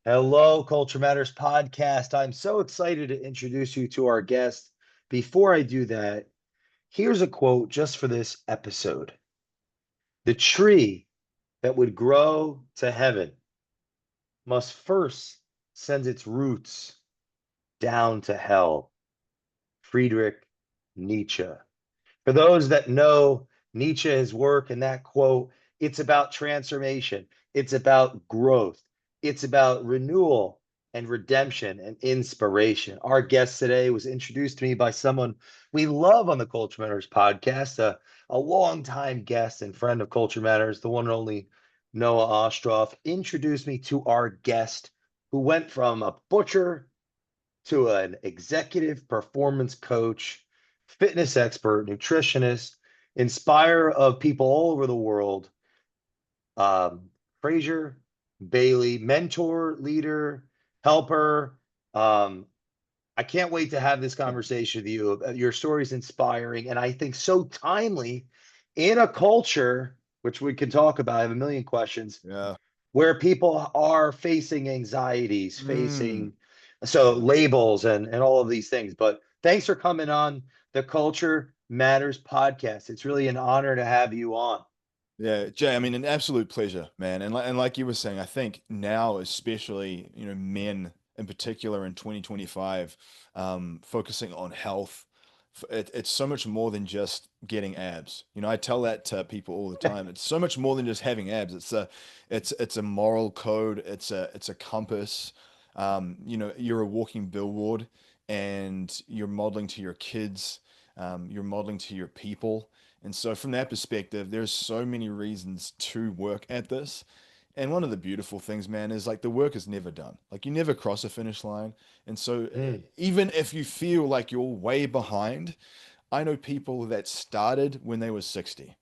Hello, Culture Matters podcast. I'm so excited to introduce you to our guest. Before I do that, here's a quote just for this episode. The tree that would grow to heaven must first send its roots down to hell. Friedrich Nietzsche. For those that know Nietzsche's work and that quote, it's about transformation, it's about growth, it's about renewal and redemption and inspiration. Our guest today was introduced to me by someone we love on the Culture Matters podcast, a longtime guest and friend of Culture Matters, the one and only Noah Ostroff, introduced me to our guest who went from a butcher to an executive performance coach, fitness expert, nutritionist, inspire of people all over the world. Um, Fraser Bayley, mentor, leader, helper. Um, I can't wait to have this conversation with you. Your story is inspiring, and I think so timely in a culture, which we can talk about. I have a million questions Yeah. where people are facing anxieties, Mm. facing labels and all of these things. But thanks for coming on the Culture Matters podcast. It's really an honor to have you on. Yeah, Jay, I mean, an absolute pleasure, man. And like you were saying, I think now, especially, men in particular in 2025, focusing on health, it's so much more than just getting abs. I tell that to people all the time. It's so much more than just having abs. It's a moral code. It's a compass. You're a walking billboard, and you're modeling to your kids. You're modeling to your people. And so, from that perspective, there's so many reasons to work at this. And one of the beautiful things, man, is like the work is never done. Like you never cross a finish line. And so, Mm. even if you feel like you're way behind, I know people that started when they were 60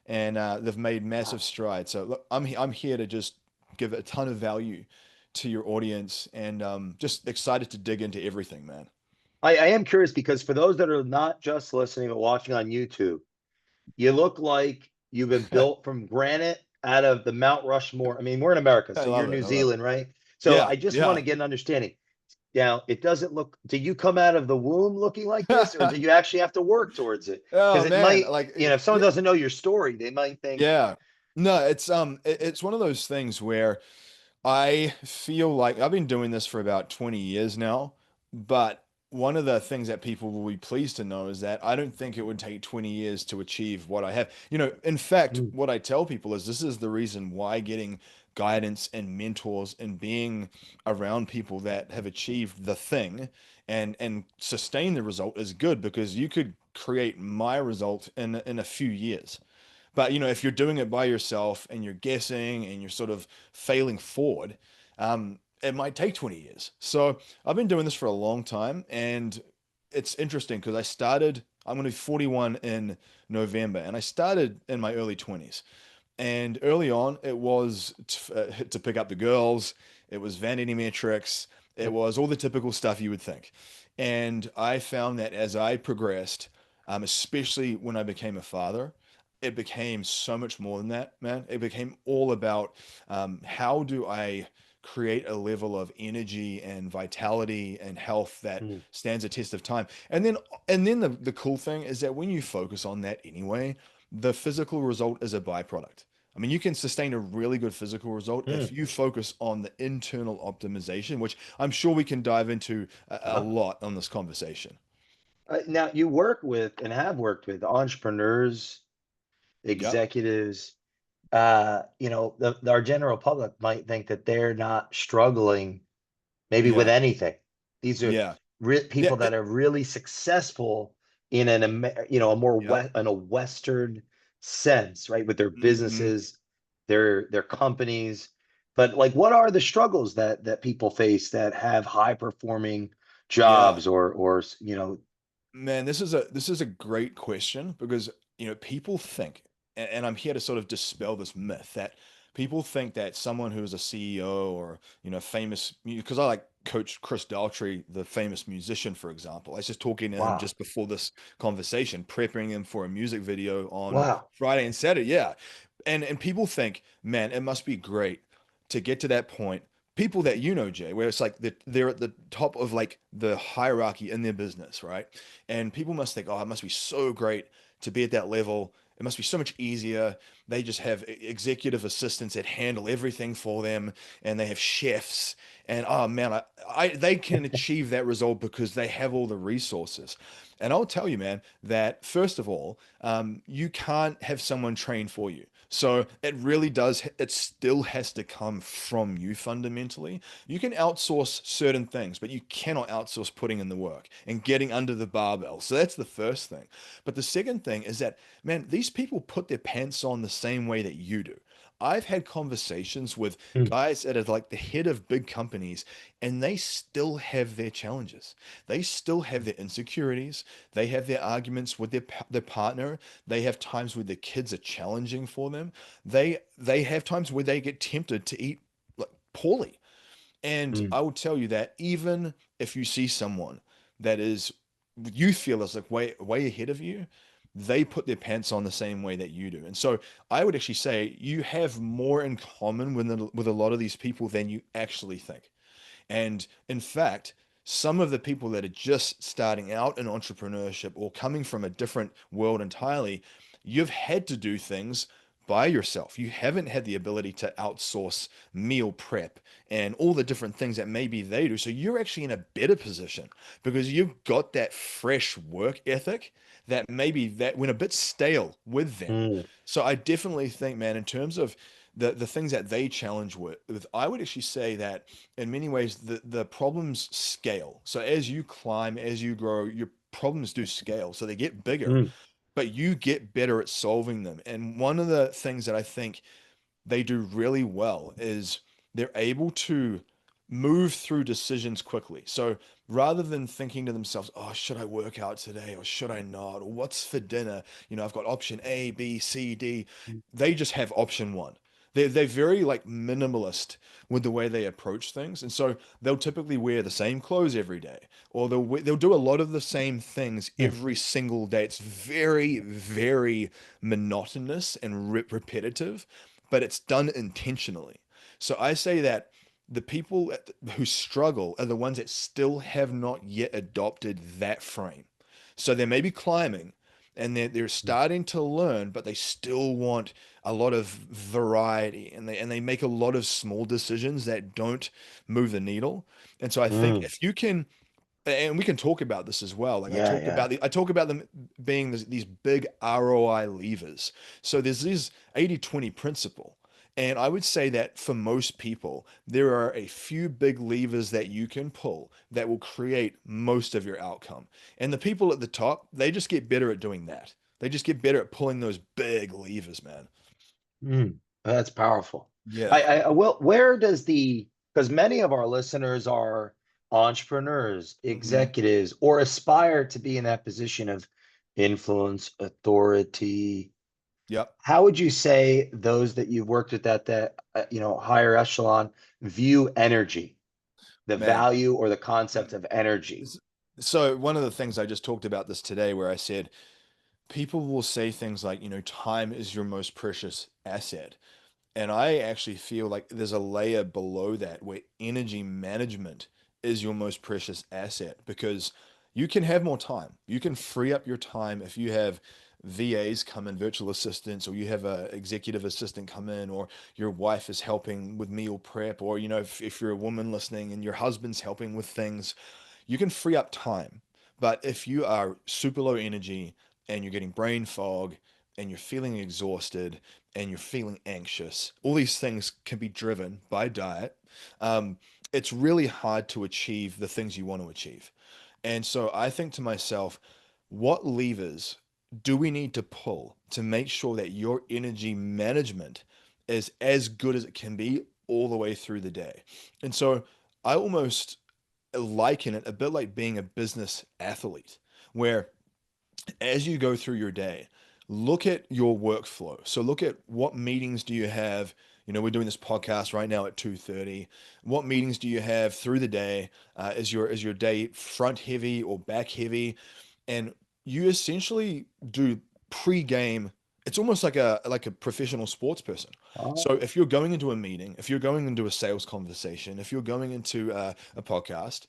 and they've made massive Wow. strides. So, look, I'm here to just give a ton of value to your audience and just excited to dig into everything, man. I am curious because for those that are not just listening but watching on YouTube, you look like you've been built from granite out of the Mount Rushmore. I mean, we're in America, I so you're love it. New I love it. Zealand, right? So Yeah. I just want Yeah. to get an understanding. Now, it doesn't look, do you come out of the womb looking like this, or do you actually have to work towards it? Oh Because it man, might, like if someone doesn't know your story, they might think, yeah. No, it's one of those things where I feel like I've been doing this for about 20 years now, but one of the things that people will be pleased to know is that I don't think it would take 20 years to achieve what I have. In fact, "Hmm, what I tell people is this is the reason why getting guidance and mentors and being around people that have achieved the thing and sustain the result is good because you could create my result in a few years. But if you're doing it by yourself and you're guessing and you're sort of failing forward, it might take 20 years. So I've been doing this for a long time, and it's interesting because I'm going to be 41 in November, and I started in my early 20s. And early on, it was to pick up the girls, it was vanity metrics, it was all the typical stuff you would think. And I found that as I progressed, especially when I became a father, it became so much more than that, man. It became all about how do I create a level of energy and vitality and health that hmm, stands a test of time. And then the cool thing is that when you focus on that anyway, the physical result is a byproduct. I mean, you can sustain a really good physical result if hmm, you focus on the internal optimization, which I'm sure we can dive into a uh-huh." lot on this conversation. Now, you work with and have worked with entrepreneurs, Yep. executives. Our general public might think that they're not struggling maybe with Yeah. anything. These are Yeah. Yeah. people that are really successful in a more Yep. in a Western sense, right? With their Hmm. businesses, their companies. But like, what are the struggles that people face that have high performing Yeah. jobs or Man, this is a great question because people think, and I'm here to sort of dispel this myth that people think that someone who is a CEO or famous, because I like Coach Chris Daltrey, the famous musician, for example. I was just talking to him wow, just before this conversation, prepping him for a music video on wow. Friday and Saturday. Yeah, and people think, man, it must be great to get to that point, people that you know, Jay, where it's like they're at the top of like the hierarchy in their business, right? And people must think, oh, it must be so great to be at that level. It must be so much easier. They just have executive assistants that handle everything for them, and they have chefs. And oh man, they can achieve that result because they have all the resources. And I'll tell you, man, that first of all, you can't have someone train for you. So it really does, it still has to come from you fundamentally. You can outsource certain things, but you cannot outsource putting in the work and getting under the barbell. So that's the first thing. But the second thing is that, man, these people put their pants on the same way that you do. I've had conversations with Mm, guys that are like the head of big companies, and they still have their challenges. They still have their insecurities. They have their arguments with their partner. They have times where their kids are challenging for them. They have times where they get tempted to eat like poorly. And mm, I will tell you that even if you see someone that is you feel is like way ahead of you, they put their pants on the same way that you do. And so I would actually say you have more in common with a lot of these people than you actually think. And in fact, some of the people that are just starting out in entrepreneurship or coming from a different world entirely, you've had to do things by yourself. You haven't had the ability to outsource meal prep and all the different things that maybe they do. So you're actually in a better position because you've got that fresh work ethic that maybe that went a bit stale with them. mm, So I definitely think, man, in terms of the things that they challenge with, I would actually say that in many ways the problems scale. So as you climb, as you grow, your problems do scale. So they get bigger, mm, but you get better at solving them. And one of the things that I think they do really well is they're able to move through decisions quickly. So rather than thinking to themselves, oh, should I work out today or should I not? Or what's for dinner? You know, I've got option A, B, C, D. They just have option one. They're very like minimalist with the way they approach things. And so they'll typically wear the same clothes every day, or they'll do a lot of the same things mm, every single day. It's very, very monotonous and repetitive, but it's done intentionally. So I say that the people who struggle are the ones that still have not yet adopted that frame. So they may be climbing and they're mm, starting to learn, but they still want a lot of variety and they make a lot of small decisions that don't move the needle. And so I think mm. if you can, and we can talk about this as well. Like Yeah, yeah. I talk about them being these big ROI levers. So there's this 80/20 principle. And I would say that for most people, there are a few big levers that you can pull that will create most of your outcome. And the people at the top, they just get better at doing that. They just get better at pulling those big levers, man. Mm, that's powerful. Yeah. Well, where does because many of our listeners are entrepreneurs, Hmm. executives, or aspire to be in that position of influence, authority. Yep. How would you say those that you've worked with higher echelon view energy, the Man. value or the concept of energy? s- So one of the things I just talked about this today, where I said people will say things like, you know, time is your most precious asset. And I actually feel like there's a layer below that where energy management is your most precious asset because you can have more time. You can free up your time if you have VAs come in, virtual assistants, or you have a executive assistant come in, or your wife is helping with meal prep, or, you know, if you're a woman listening and your husband's helping with things, you can free up time. But if you are super low energy and you're getting brain fog and you're feeling exhausted and you're feeling anxious, all these things can be driven by diet. Um, it's really hard to achieve the things you want to achieve. And so I think to myself, what levers do we need to pull to make sure that your energy management is as good as it can be all the way through the day? And so I almost liken it a bit like being a business athlete, where as you go through your day, look at your workflow. So look at what meetings do you have. You know, we're doing this podcast right now at 2:30. What meetings do you have through the day? Is your day front heavy or back heavy? And you essentially do pre-game. It's almost like a professional sports person. Oh, So if you're going into a meeting, if you're going into a sales conversation, if you're going into a podcast,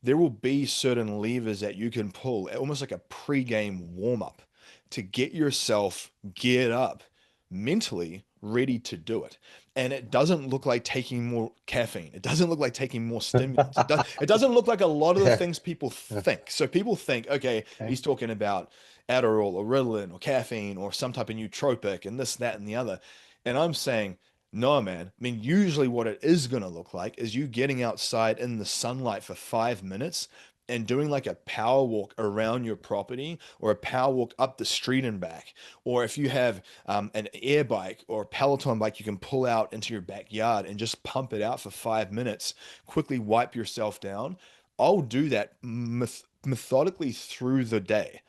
there will be certain levers that you can pull, almost like a pre-game warm-up to get yourself geared up mentally ready to do it. And it doesn't look like taking more caffeine. It doesn't look like taking more stimulants. It doesn't look like a lot of the yeah. things people think. So people think, okay, Okay. he's talking about Adderall or Ritalin or caffeine or some type of nootropic and this, that, and the other. And I'm saying, no, man. I mean, usually what it is going to look like is you getting outside in the sunlight for 5 minutes and doing like a power walk around your property or a power walk up the street and back. Or if you have an air bike or a Peloton bike, you can pull out into your backyard and just pump it out for 5 minutes, quickly wipe yourself down. I'll do that methodically through the day.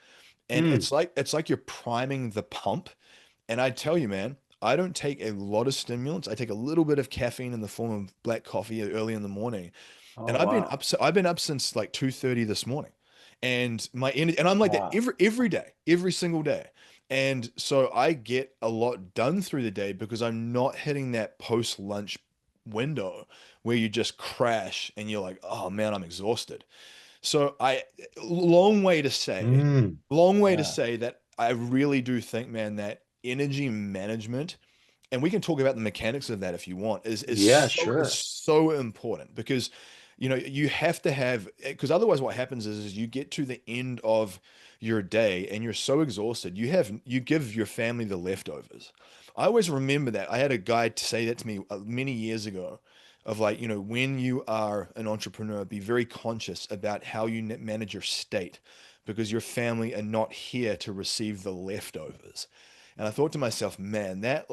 And Mm. it's like you're priming the pump. And I tell you, man, I don't take a lot of stimulants. I take a little bit of caffeine in the form of black coffee early in the morning. Oh, And wow. I've been up since like 2:30 this morning. And my energy, and I'm like that Wow. every day, every single day. And so I get a lot done through the day because I'm not hitting that post lunch window where you just crash and you're like, oh man, I'm exhausted. So long way to say, Mm. long way to Yeah. say that I really do think, man, that energy management, and we can talk about the mechanics of that if you want, Yeah, is sure. so important because you have to have, because otherwise what happens is you get to the end of your day and you're so exhausted, you give your family the leftovers. I always remember that. I had a guy to say that to me many years ago of like, when you are an entrepreneur, be very conscious about how you manage your state because your family are not here to receive the leftovers. And I thought to myself, man, that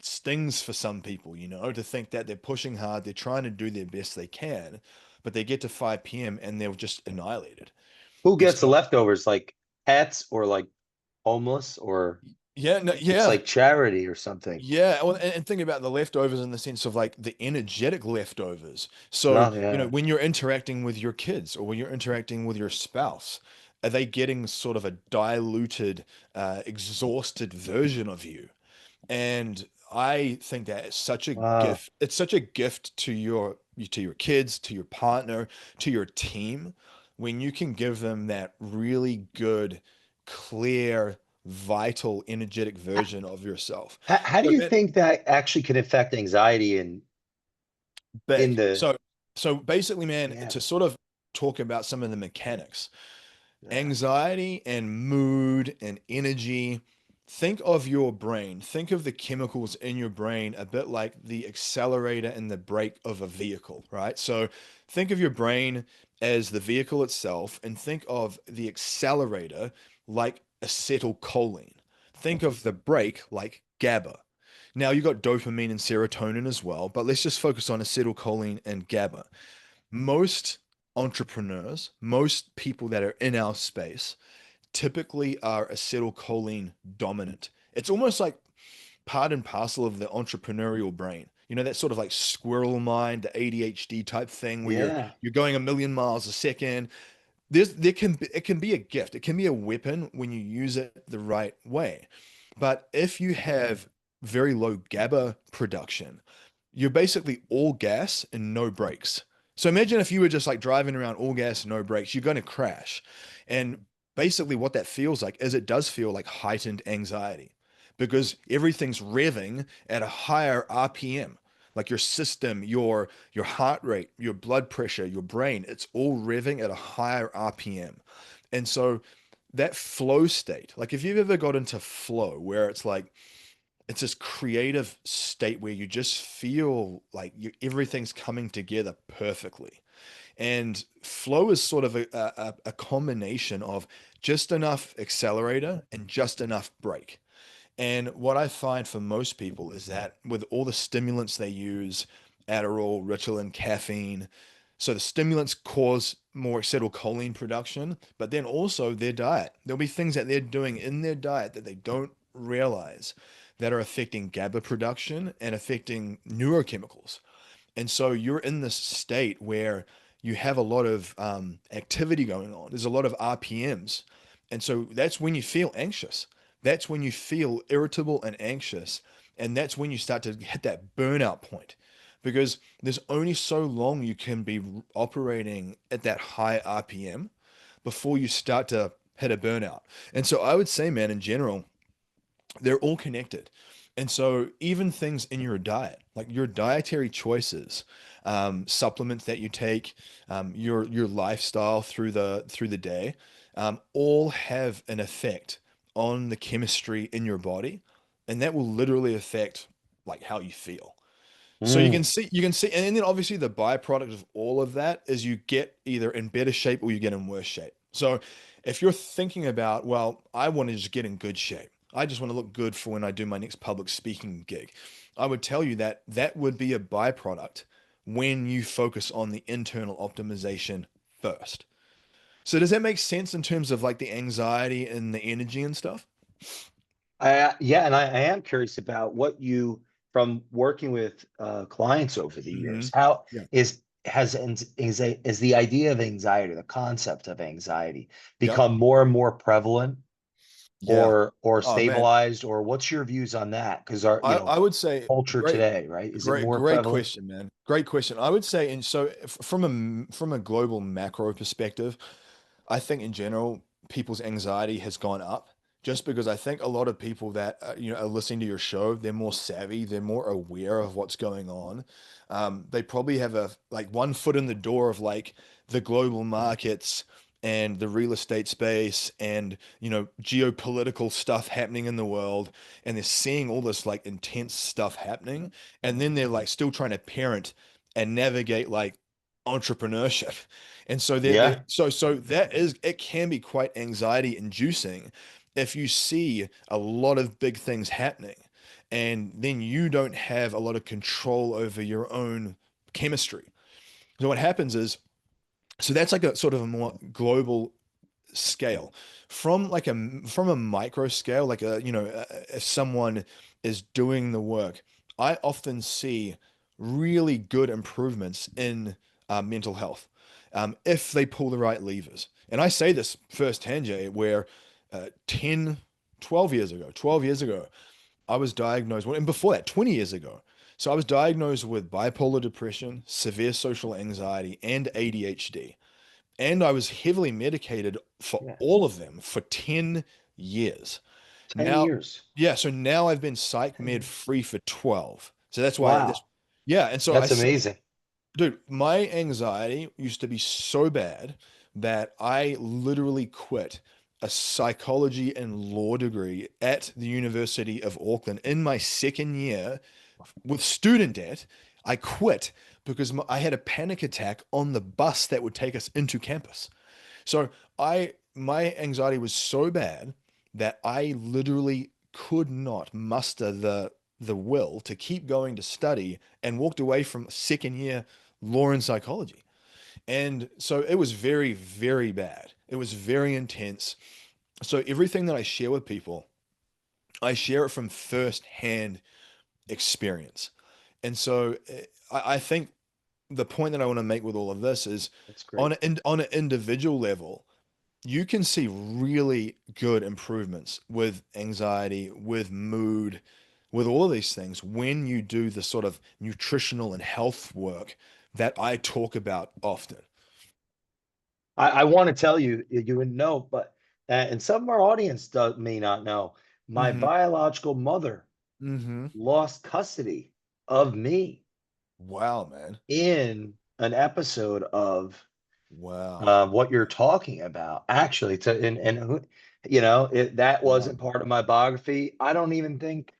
stings for some people, to think that they're pushing hard, they're trying to do their best they can, but they get to 5 p.m. and they're just annihilated. Who And gets the so, leftovers? Like pets or like homeless or yeah, no, it's yeah. like charity or something. Yeah, well, and think about the leftovers in the sense of like the energetic leftovers. So, Oh, yeah. when you're interacting with your kids or when you're interacting with your spouse, are they getting sort of a diluted, exhausted version of you? And I think that it's such a Wow. gift. It's such a gift to your kids, to your partner, to your team, when you can give them that really good, clear, vital, energetic version of yourself. How do So you that think that actually can affect anxiety in big. the So basically, man, yeah, to sort of talk about some of the mechanics. yeah. Anxiety and mood and energy. Think of your brain. Think of the chemicals in your brain a bit like the accelerator and the brake of a vehicle, right? So think of your brain as the vehicle itself and think of the accelerator like acetylcholine. Think of the brake like GABA. Now you got dopamine and serotonin as well, but let's just focus on acetylcholine and GABA. Most entrepreneurs, most people that are in our space typically are acetylcholine dominant. It's almost like part and parcel of the entrepreneurial brain. That sort of like squirrel mind, the ADHD type thing where you're Yeah. you're going a million miles a second. It can be a gift. It can be a weapon when you use it the right way. But if you have very low GABA production, you're basically all gas and no brakes. So imagine if you were just like driving around all gas, no brakes, you're going to crash. And basically what that feels like is it does feel like heightened anxiety because everything's revving at a higher RPM. Like your system, your heart rate, your blood pressure, your brain, it's all revving at a higher RPM. And so that flow state, like if you've ever got into flow where it's this creative state where you just feel like everything's coming together perfectly. And flow is sort of a combination of just enough accelerator and just enough brake. And what I find for most people is that with all the stimulants they use, Adderall, Ritalin, caffeine, so the stimulants cause more acetylcholine production, but then also their diet. There'll be things that they're doing in their diet that they don't realize that are affecting GABA production and affecting neurochemicals. And so you're in this state where you have a lot of activity going on. There's a lot of RPMs. And so that's when you feel anxious. That's when you feel irritable and anxious. And that's when you start to hit that burnout point, because there's only so long you can be operating at that high RPM before you start to hit a burnout. And so I would say, man, in general, they're all connected. And so even things in your diet, like your dietary choices, supplements that you take, your lifestyle through the day, all have an effect on the chemistry in your body, and that will literally affect like how you feel. So Mm. you can see, and then obviously the byproduct of all of that is you get either in better shape or you get in worse shape. So if you're thinking about, well, I want to just get in good shape, I just want to look good for when I do my next public speaking gig, I would tell you that that would be a byproduct when you focus on the internal optimization first. So does that make sense in terms of like the anxiety and the energy and stuff? Yeah, and I am curious about what you from working with clients over the Hmm. years. How Yeah. is the idea of anxiety, the concept of anxiety, Yep. become more and more prevalent, Yeah. or Oh man. stabilized, or what's your views on that? Because our, I would say culture today, right? Is it more great prevalent? question, man. Great question. I would say, and so from a global macro perspective, I think in general, people's anxiety has gone up just because I think a lot of people that are listening to your show, they're more savvy, they're more aware of what's going on. They probably have a like one foot in the door of like the global markets and the real estate space and geopolitical stuff happening in the world, and they're seeing all this like intense stuff happening, and then they're like still trying to parent and navigate like entrepreneurship. And so Yeah. that is, it can be quite anxiety inducing if you see a lot of big things happening and then you don't have a lot of control over your own chemistry. So what happens is, so that's like a sort of a more global scale. From a micro scale, like if someone is doing the work, I often see really good improvements in mental health, if they pull the right levers. And I say this firsthand, Jay, where 10 12 years ago I was diagnosed, well, and before that, 20 years ago. So I was diagnosed with bipolar depression, severe social anxiety, and ADHD. And I was heavily medicated for Yeah. all of them for 10 years. 10 Now, years. yeah, so now I've been psych 10 med years. free for 12. So that's why this, Wow. yeah. And so I That's say, amazing. dude, my anxiety used to be so bad that I literally quit a psychology and law degree at the University of Auckland in my second year with student debt. I quit because I had a panic attack on the bus that would take us into campus. So my anxiety was so bad that I literally could not muster the will to keep going to study and walked away from second year law and psychology. And so it was very, very bad. It was very intense. So everything that I share with people, I share it from first hand experience. And so I think the point that I want to make with all of this is That's great. on an individual level, you can see really good improvements with anxiety, with mood, with all of these things when you do the sort of nutritional and health work that I talk about often. I want to tell you, you wouldn't know, but and some of our audience may not know, my Hmm. biological mother Hmm. lost custody of me Wow, man. in an episode of Wow. what you're talking about. Actually, that Wow, wasn't man. part of my biography. I don't even think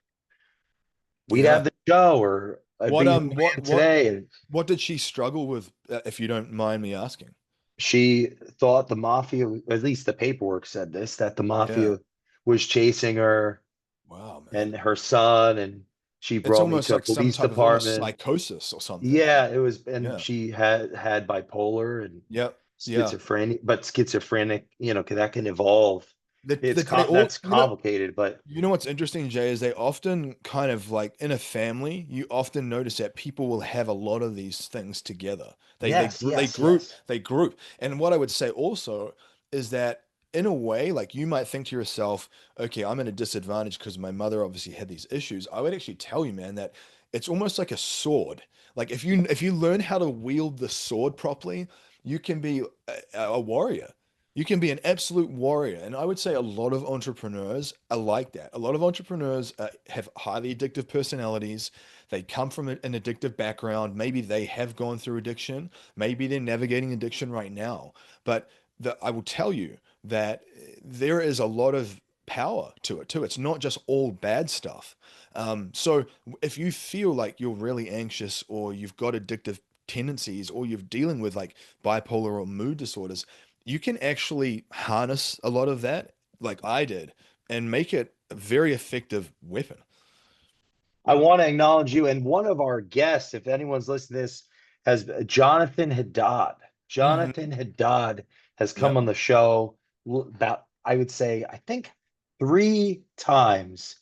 we'd have Yeah. the show, or I'd What be who I am today. And what did she struggle with, if you don't mind me asking? she thought the mafia, at least the paperwork said this, that the Yeah. mafia was chasing her Wow, man. and her son, and she It's brought me almost to a like some police type of almost department. psychosis or something, right? Yeah, it was, and Yeah. she had bipolar and Yep. Yeah. schizophrenia, but schizophrenic, that can evolve. They all, That's complicated, but you know what's interesting, Jay, is they often kind of like in a family, you often notice that people will have a lot of these things together. yes, yes, yes. They group. And what I would say also is that in a way, like you might think to yourself, okay, I'm at a disadvantage because my mother obviously had these issues. I would actually tell you, man, that it's almost like a sword. Like if you learn how to wield the sword properly, you can be a warrior. You can be an absolute warrior. And I would say a lot of entrepreneurs are like that. A lot of entrepreneurs have highly addictive personalities. They come from an addictive background. Maybe they have gone through addiction. Maybe they're navigating addiction right now. But I will tell you that there is a lot of power to it too. It's not just all bad stuff. So if you feel like you're really anxious or you've got addictive tendencies or you're dealing with like bipolar or mood disorders, you can actually harness a lot of that, like I did, and make it a very effective weapon. I want to acknowledge you. And one of our guests, if anyone's listening to this, has Jonathan Haddad. Hmm. Jonathan Haddad has come Yep. on the show about, I would say, I think 3 times.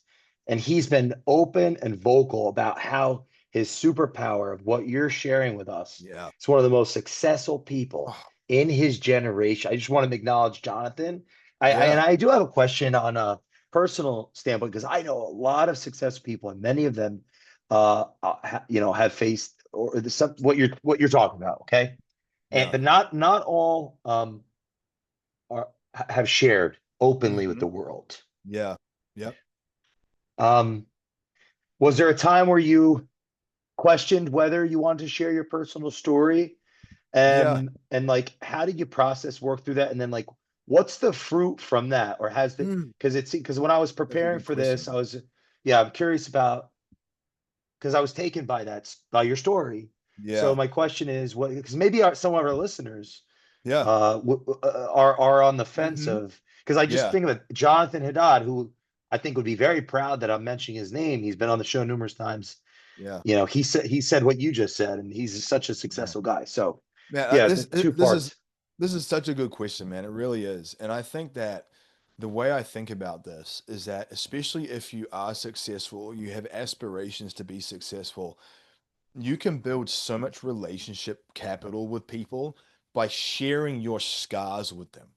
And he's been open and vocal about how his superpower of what you're sharing with us Yeah. is one of the most successful people Oh, in his generation. I just want to acknowledge Jonathan. And yeah. I do have a question on personal standpoint because I know a lot of successful people and many of them have faced or what you're talking about, okay, and Yeah. but not all have shared openly with Hmm. the world. Yeah. Yep. um was there a time where you questioned whether you wanted to share your personal story, Yeah. and like how did you process work through that, and then like what's the fruit from that, or has the Mm. because when I was That's a preparing good for this question. I was, yeah, I'm curious about, because I was taken by by your story. So Yeah. my question is, what? Because maybe some of our listeners Yeah. are on the fence Hmm. of, because I just Yeah. think of it, Jonathan Haddad, who I think would be very proud that I'm mentioning his name. He's been on the show numerous times. Yeah. He said what you just said, and he's such a Yeah. successful guy. So Man, yeah, the this two this is parts. this is such a good question, man. It really is. And I think that the way I think about this is that especially if you are successful, you have aspirations to be successful, you can build so much relationship capital with people by sharing your scars with them.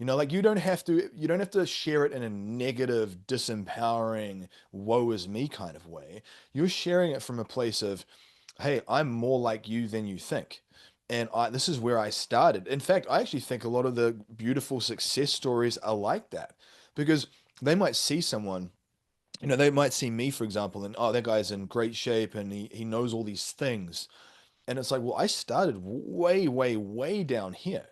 Like you don't have to share it in a negative, disempowering, woe is me kind of way. You're sharing it from a place of, hey, I'm more like you than you think. And this is where I started. In fact, I actually think a lot of the beautiful success stories are like that because they might see someone, they might see me, for example, and oh, that guy's in great shape and he knows all these things. And it's like, well, I started way, way, way down here.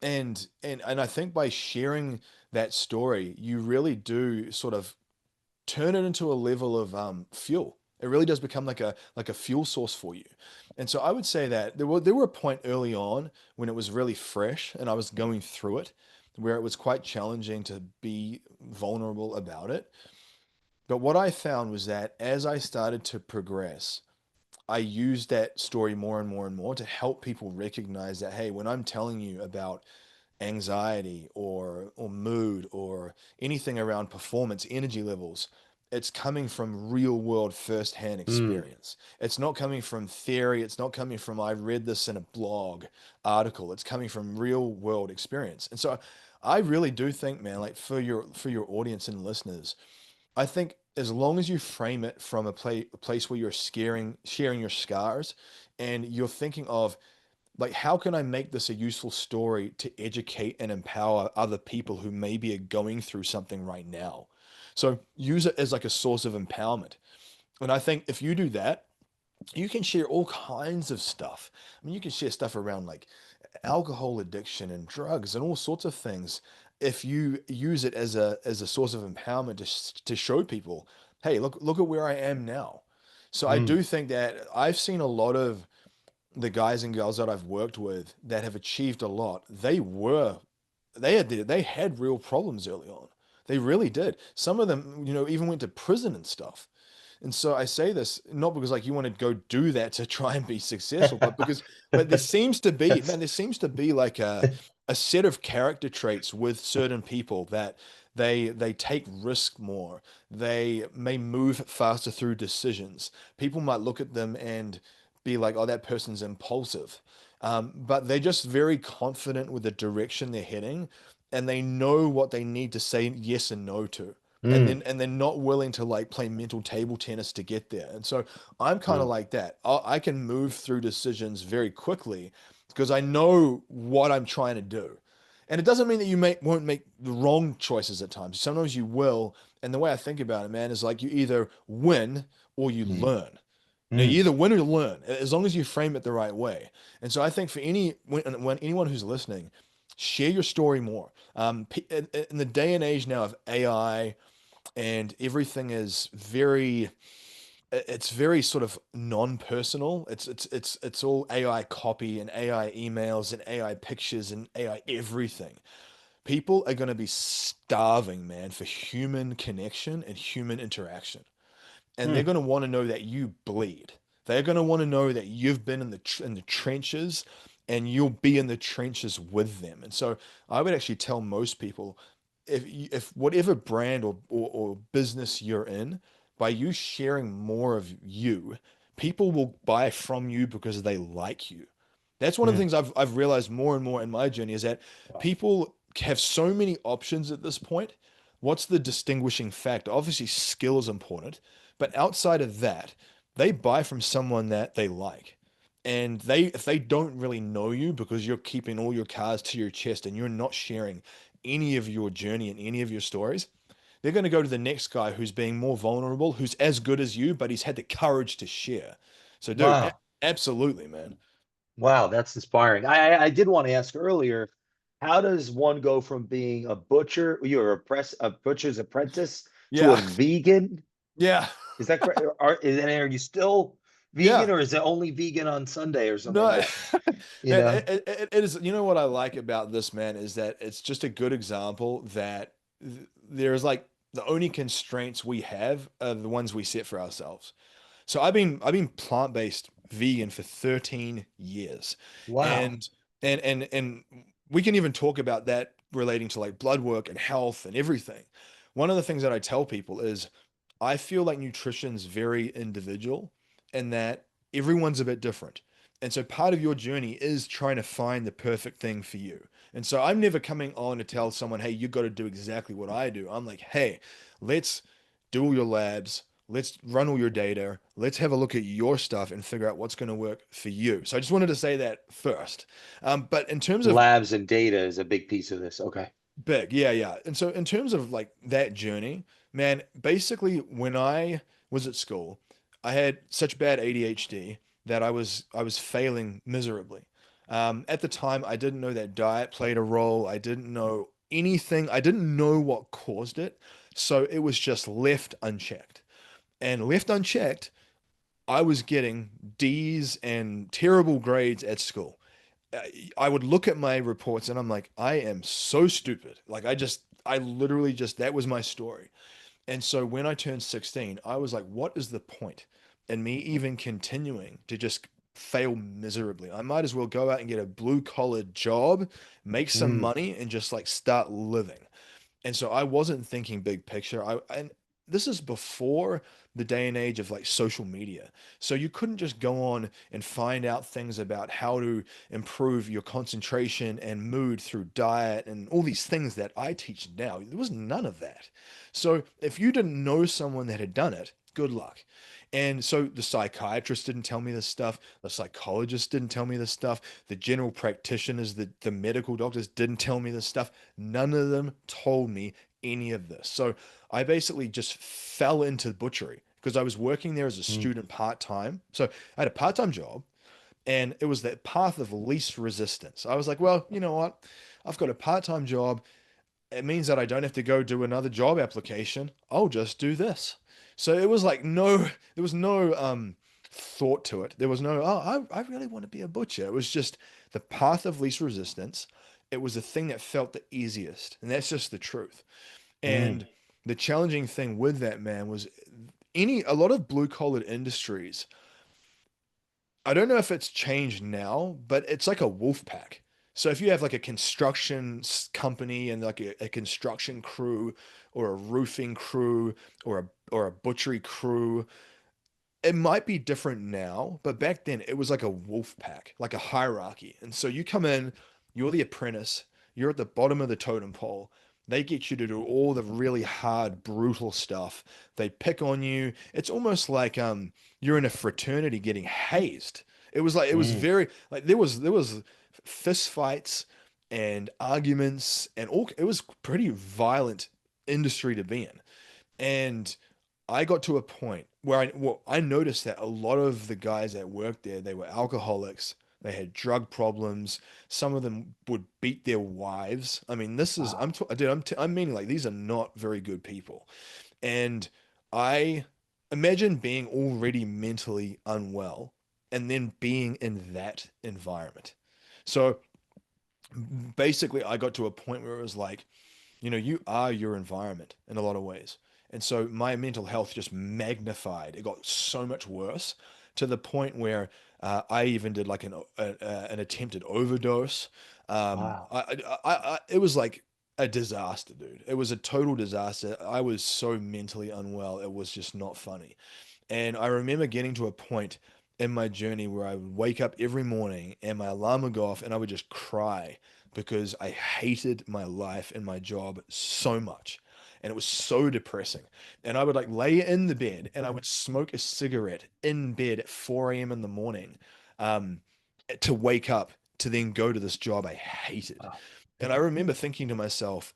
And I think by sharing that story, you really do sort of turn it into a level of fuel. It really does become like a fuel source for you. And so I would say that there were a point early on when it was really fresh and I was going through it, where it was quite challenging to be vulnerable about it. But what I found was that as I started to progress, I used that story more and more and more to help people recognize that, hey, when I'm telling you about anxiety or mood or anything around performance, energy levels, it's coming from real world first-hand Mm. experience. It's not coming from theory. It's not coming from I read this in a blog article. It's coming from real world experience. And so I really do think, man, like for your audience and listeners, I think as long as you frame it from a place where you're sharing your scars and you're thinking of like, how can I make this a useful story to educate and empower other people who maybe are going through something right now? So use it as like a source of empowerment. And I think if you do that, you can share all kinds of stuff. I mean, you can share stuff around like alcohol addiction and drugs and all sorts of things if you use it as a source of empowerment to show people, hey, look at where I am now. So I Mm. do think that I've seen a lot of the guys and girls that I've worked with that have achieved a lot. They had real problems early on. They really did. Some of them, even went to prison and stuff. And so I say this not because like you want to go do that to try and be successful, but there seems to be, That's man, there seems to be like a set of character traits with certain people that they take risk more. They may move faster through decisions. People might look at them and be like, oh, that person's impulsive. But they're just very confident with the direction they're heading. and they know what they need to say yes and no to. And Mm, then they're not willing to like play mental table tennis to get there. And so I'm kind of mm, like that. I can move through decisions very quickly because I know what I'm trying to do. And it doesn't mean that you won't make the wrong choices at times. Sometimes you will. And the way I think about it, man, is like you either win or you mm, learn. You mm, either win or you learn, as long as you frame it the right way. And so I think for when anyone who's listening, share your story more. In the day and age now of AI and everything is it's very sort of non-personal. It's all AI copy and AI emails and AI pictures and AI everything. People are going to be starving, man, for human connection and human interaction, and they're mm. going to want to know that you bleed. They're going to want to know that you've been in the trenches, and you'll be in the trenches with them. And so I would actually tell most people, if whatever brand or business you're in, by you sharing more of you, people will buy from you because they like you. That's one of the Mm. things I've realized more and more in my journey is that Wow. people have so many options at this point. What's the distinguishing factor? Obviously, skill is important, but outside of that, they buy from someone that they like. And if they don't really know you because you're keeping all your cards to your chest and you're not sharing any of your journey and any of your stories, they're going to go to the next guy who's being more vulnerable, who's as good as you, but he's had the courage to share. So, dude, Wow. absolutely, man. Wow, that's inspiring. I did want to ask earlier, how does one go from being a butcher, you're a butcher's apprentice to a Yeah. vegan? Yeah. Is that correct? Are you still vegan, Yeah. or is it only vegan on Sunday or something like No, that? You man, know? it is. You know what I like about this, man, is that it's just a good example that there's like the only constraints we have are the ones we set for ourselves. So I've been plant-based vegan for 13 years. Wow. And and we can even talk about that relating to like blood work and health and everything. One of the things that I tell people is I feel like nutrition's very individual and that everyone's a bit different. And so part of your journey is trying to find the perfect thing for you. And so I'm never coming on to tell someone, hey, you got to do exactly what I do. I'm like, hey, let's do all your labs. Let's run all your data. Let's have a look at your stuff and figure out what's going to work for you. So I just wanted to say that first. But in terms of Labs and data is a big piece of this. Okay. big, yeah, yeah. And so in terms of like that journey, man, basically when I was at school, I had such bad ADHD that I was failing miserably. At the time, I didn't know that diet played a role. I didn't know anything. I didn't know what caused it. So it was just left unchecked. And left unchecked, I was getting D's and terrible grades at school. I would look at my reports and I'm like, I am so stupid. Like I literally just, that was my story. And so when I turned 16, I was like, what is the point in me even continuing to just fail miserably? I might as well go out and get a blue collar job, make some Mm, money, and just like start living. And so I wasn't thinking big picture. And this is before the day and age of like social media. So you couldn't just go on and find out things about how to improve your concentration and mood through diet and all these things that I teach now. There was none of that. So if you didn't know someone that had done it, good luck. And so the psychiatrist didn't tell me this stuff. The psychologist didn't tell me this stuff. The general practitioners, the medical doctors didn't tell me this stuff. None of them told me any of this. So I basically just fell into butchery because I was working there as a mm, student part time. So I had a part time job and it was that path of least resistance. I was like, well, you know what? I've got a part time job. It means that I don't have to go do another job application. I'll just do this. So it was like there was no thought to it. There was no, oh, I really want to be a butcher. It was just the path of least resistance. It was the thing that felt the easiest. And that's just the truth. mm, And the challenging thing with that, man, was a lot of blue collar industries. I don't know if it's changed now, but it's like a wolf pack. So if you have like a company and like a construction crew or a roofing crew or a butchery crew, it might be different now, but back then it was like a wolf pack, like a hierarchy. And so you come in, you're the apprentice, you're at the bottom of the totem pole. They get you to do all the really hard, brutal stuff. They pick on you. It's almost like you're in a fraternity getting hazed. It was Mm. very like there was fist fights and arguments and all. It was pretty violent industry to be in. And I got to a point where I noticed that a lot of the guys that worked there, they were alcoholics. They had drug problems. Some of them would beat their wives. I mean, this is Wow. dude, I'm meaning like these are not very good people. And I imagine being already mentally unwell and then being in that environment. So basically, I got to a point where it was like, you are your environment in a lot of ways. And so my mental health just magnified. It got so much worse to the point where I even did like an attempted overdose. Wow. It was like a disaster, dude. It was a total disaster. I was so mentally unwell. It was just not funny. And I remember getting to a point in my journey where I would wake up every morning and my alarm would go off and I would just cry because I hated my life and my job so much. And it was so depressing. And I would like lay in the bed and I would smoke a cigarette in bed at 4 a.m. in the morning um, to wake up to then go to this job I hated. Wow. And I remember thinking to myself,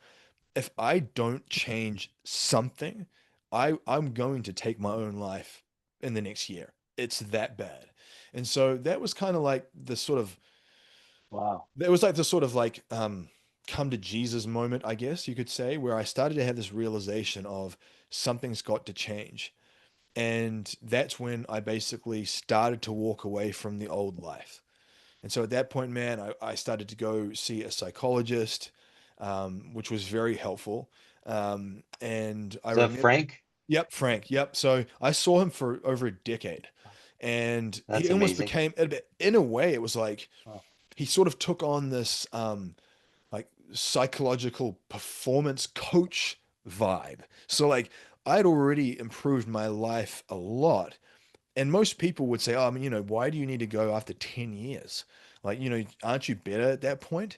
if I don't change something, I'm going to take my own life in the next year. It's that bad. And so that was kind of like the sort of Wow. that was like the sort of like come to Jesus moment, I guess you could say, where I started to have this realization of something's got to change. And that's when I basically started to walk away from the old life. And so at that point, man, I started to go see a psychologist, which was very helpful. And I Is that remember, Frank? yep, Frank, yep. So I saw him for over a decade, and he That's almost amazing. became, in a way, it was like Wow. he sort of took on this like psychological performance coach vibe. So like I'd already improved my life a lot, and most people would say, oh, I mean, why do you need to go after 10 years? Like, aren't you better at that point?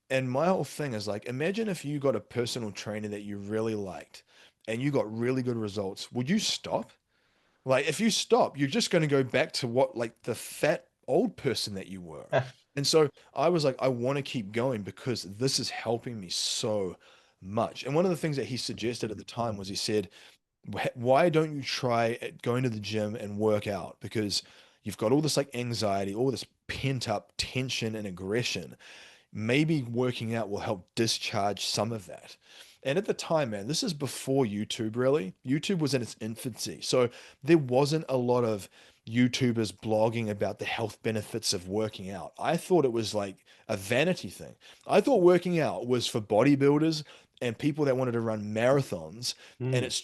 And my whole thing is like, imagine if you got a personal trainer that you really liked and you got really good results. Would you stop? Like, if you stop, you're just going to go back to what, like, the fat old person that you were. And so I was like, I want to keep going because this is helping me so much. And one of the things that he suggested at the time was he said, why don't you try going to the gym and work out? Because you've got all this like anxiety, all this pent up tension and aggression. Maybe working out will help discharge some of that. And at the time, man, this is before YouTube, really. YouTube was in its infancy. So there wasn't a lot of YouTubers blogging about the health benefits of working out. I thought it was like a vanity thing. I thought working out was for bodybuilders and people that wanted to run marathons, and Mm. it's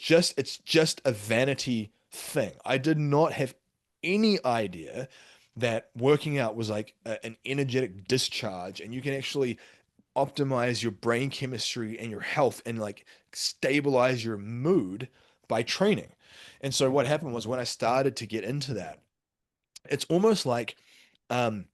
just a vanity thing. I did not have any idea that working out was like an energetic discharge and you can actually optimize your brain chemistry and your health and like stabilize your mood by training. And so what happened was when I started to get into that, it's almost like um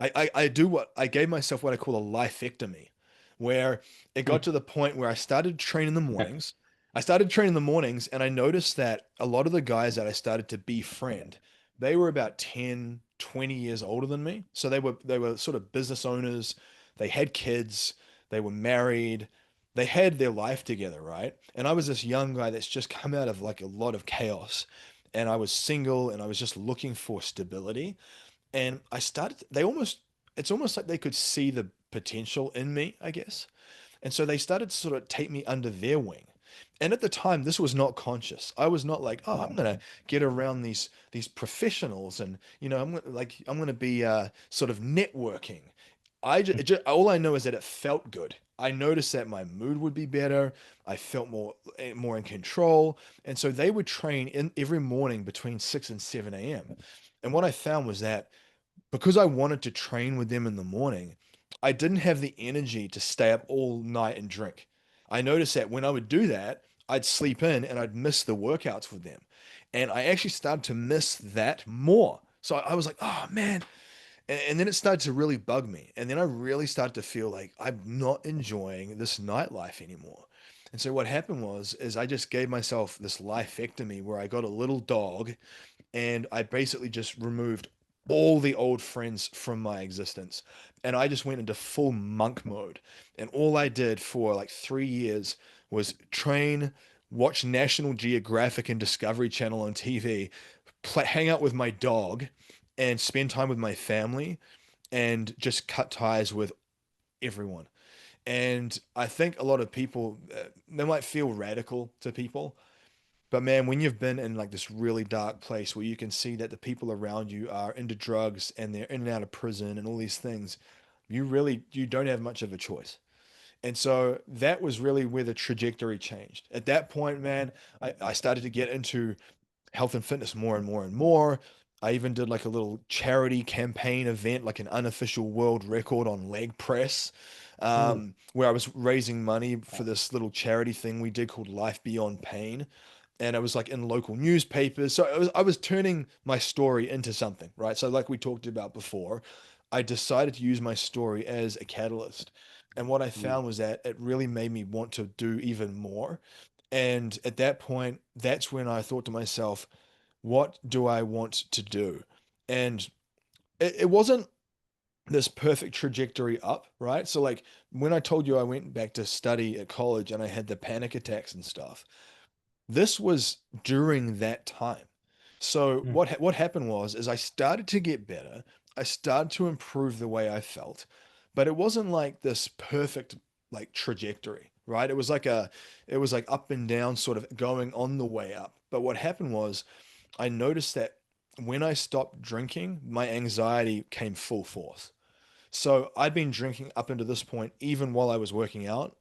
I do what I gave myself what I call a lifectomy, where it got to the point where I started training in the mornings. I started training in the mornings and I noticed that a lot of the guys that I started to befriend, they were about 10, 20 years older than me. So they were sort of business owners, they had kids, they were married, they had their life together, right? And I was this young guy that's just come out of like a lot of chaos. And I was single and I was just looking for stability. And it's almost like they could see the potential in me, I guess. And so they started to sort of take me under their wing. And at the time, this was not conscious. I was not like, oh, I'm gonna get around these professionals, and I'm gonna be sort of networking. All I know is that it felt good. I noticed that my mood would be better. I felt more in control, and so they would train in every morning between 6 and 7 a.m. And what I found was that because I wanted to train with them in the morning, I didn't have the energy to stay up all night and drink. I noticed that when I would do that, I'd sleep in and I'd miss the workouts with them. And I actually started to miss that more. So I was like, oh man. And then it started to really bug me. And then I really started to feel like I'm not enjoying this nightlife anymore. And so what happened was is I just gave myself this lifectomy where I got a little dog and I basically just removed all the old friends from my existence. And I just went into full monk mode. And all I did for like 3 years was train, watch National Geographic and Discovery Channel on TV, hang out with my dog, and spend time with my family, and just cut ties with everyone. And I think a lot of people, they might feel radical to people, but man, when you've been in like this really dark place where you can see that the people around you are into drugs and they're in and out of prison and all these things, you don't have much of a choice. And so that was really where the trajectory changed. At that point, man, I started to get into health and fitness more and more and more. I even did like a little charity campaign event, like an unofficial world record on leg press, Mm. where I was raising money for Wow. this little charity thing we did called Life Beyond Pain. And I was like in local newspapers. So I was turning my story into something, right? So like we talked about before, I decided to use my story as a catalyst. And what I Mm. found was that it really made me want to do even more. And at that point, that's when I thought to myself, what do I want to do? And it wasn't this perfect trajectory up, right? So, like, when I told you I went back to study at college and I had the panic attacks and stuff, this was during that time. So Mm. what happened was is I started to get better. I started to improve the way I felt, but it wasn't like this perfect like trajectory, right? It was like up and down sort of going on the way up. But what happened was I noticed that when I stopped drinking, my anxiety came full force. So I'd been drinking up until this point, even while I was working out,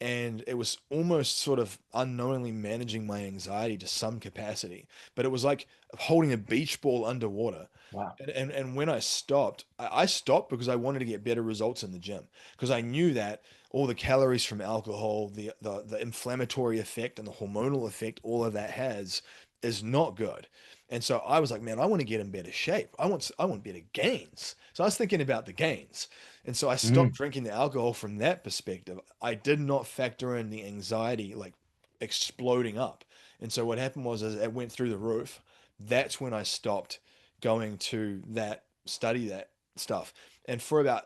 and it was almost sort of unknowingly managing my anxiety to some capacity. But it was like holding a beach ball underwater. Wow. And when I stopped, I stopped because I wanted to get better results in the gym because I knew that all the calories from alcohol, the inflammatory effect and the hormonal effect all of that has is not good. And so I was like, man, I want to get in better shape. I want better gains. So I was thinking about the gains. And so I stopped Mm. drinking the alcohol from that perspective. I did not factor in the anxiety like exploding up. And so what happened was as it went through the roof. That's when I stopped going to that study that stuff. And for about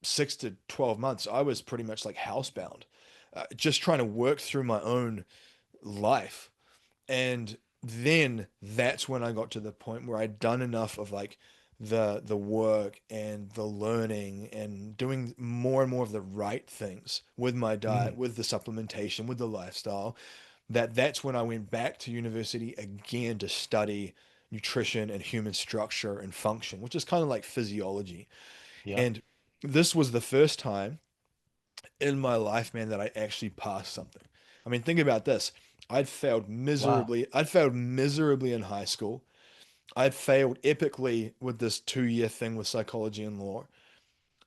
6 to 12 months, I was pretty much like housebound, just trying to work through my own life. And then that's when I got to the point where I'd done enough of like the work and the learning and doing more and more of the right things with my diet, Mm. with the supplementation, with the lifestyle, that's when I went back to university again to study nutrition and human structure and function, which is kind of like physiology. Yeah. And this was the first time in my life, man, that I actually passed something. I mean, think about this. I'd failed Wow. miserably. I'd failed miserably in high school. I'd failed epically with this 2 year thing with psychology and law.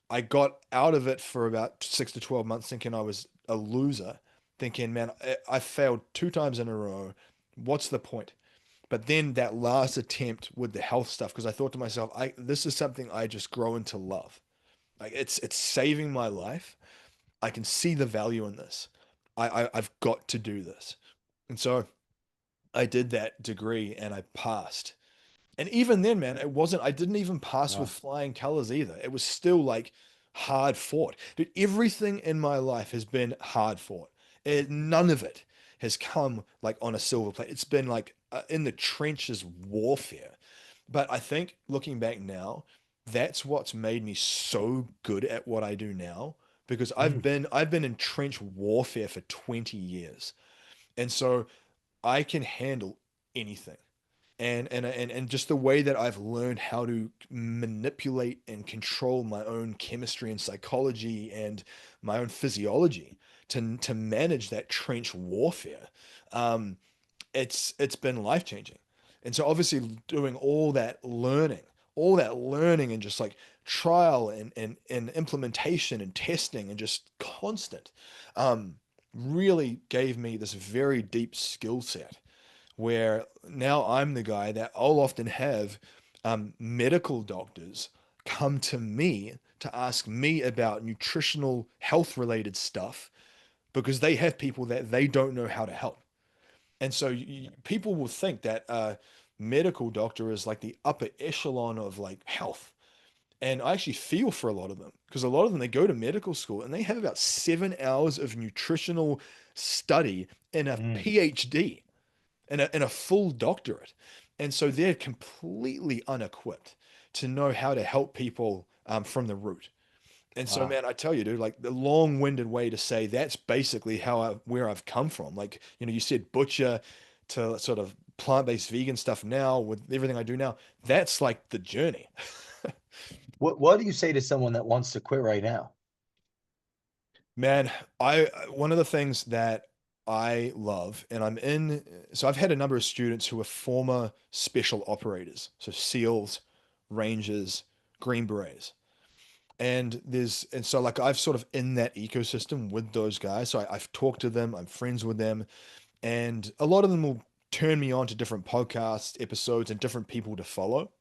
I got out of it for about 6 to 12 months thinking I was a loser, thinking, man, I failed 2 times in a row. What's the point? But then that last attempt with the health stuff, because I thought to myself, this is something I just grow into love. Like it's saving my life. I can see the value in this. I've got to do this. And so I did that degree and I passed. And even then, man, I didn't even pass with Wow. flying colors either. It was still like hard fought. Dude, everything in my life has been hard fought. None of it has come like on a silver plate. It's been like in the trenches warfare. But I think looking back now, that's what's made me so good at what I do now because I've Mm. been I've been in trench warfare for 20 years. And so I can handle anything. And just the way that I've learned how to manipulate and control my own chemistry and psychology and my own physiology to manage that trench warfare. Um, it's been life changing. And so obviously doing all that learning and just like trial and implementation and testing and just constant, um, really gave me this very deep skill set where now I'm the guy that I'll often have medical doctors come to me to ask me about nutritional health related stuff because they have people that they don't know how to help. And so people will think that a medical doctor is like the upper echelon of like health. And I actually feel for a lot of them because a lot of them, they go to medical school and they have about 7 hours of nutritional study and a Mm. PhD and a full doctorate. And so they're completely unequipped to know how to help people from the root. And so, Wow. man, I tell you, dude, like the long-winded way to say that's basically where I've come from. Like, you said butcher to sort of plant-based vegan stuff now with everything I do now. That's like the journey. What do you say to someone that wants to quit right now? Man, I one of the things that I love, and so I've had a number of students who are former special operators, so SEALs, Rangers, Green Berets. And so like I've sort of in that ecosystem with those guys. So I've talked to them, I'm friends with them, and a lot of them will turn me on to different podcast episodes and different people to follow.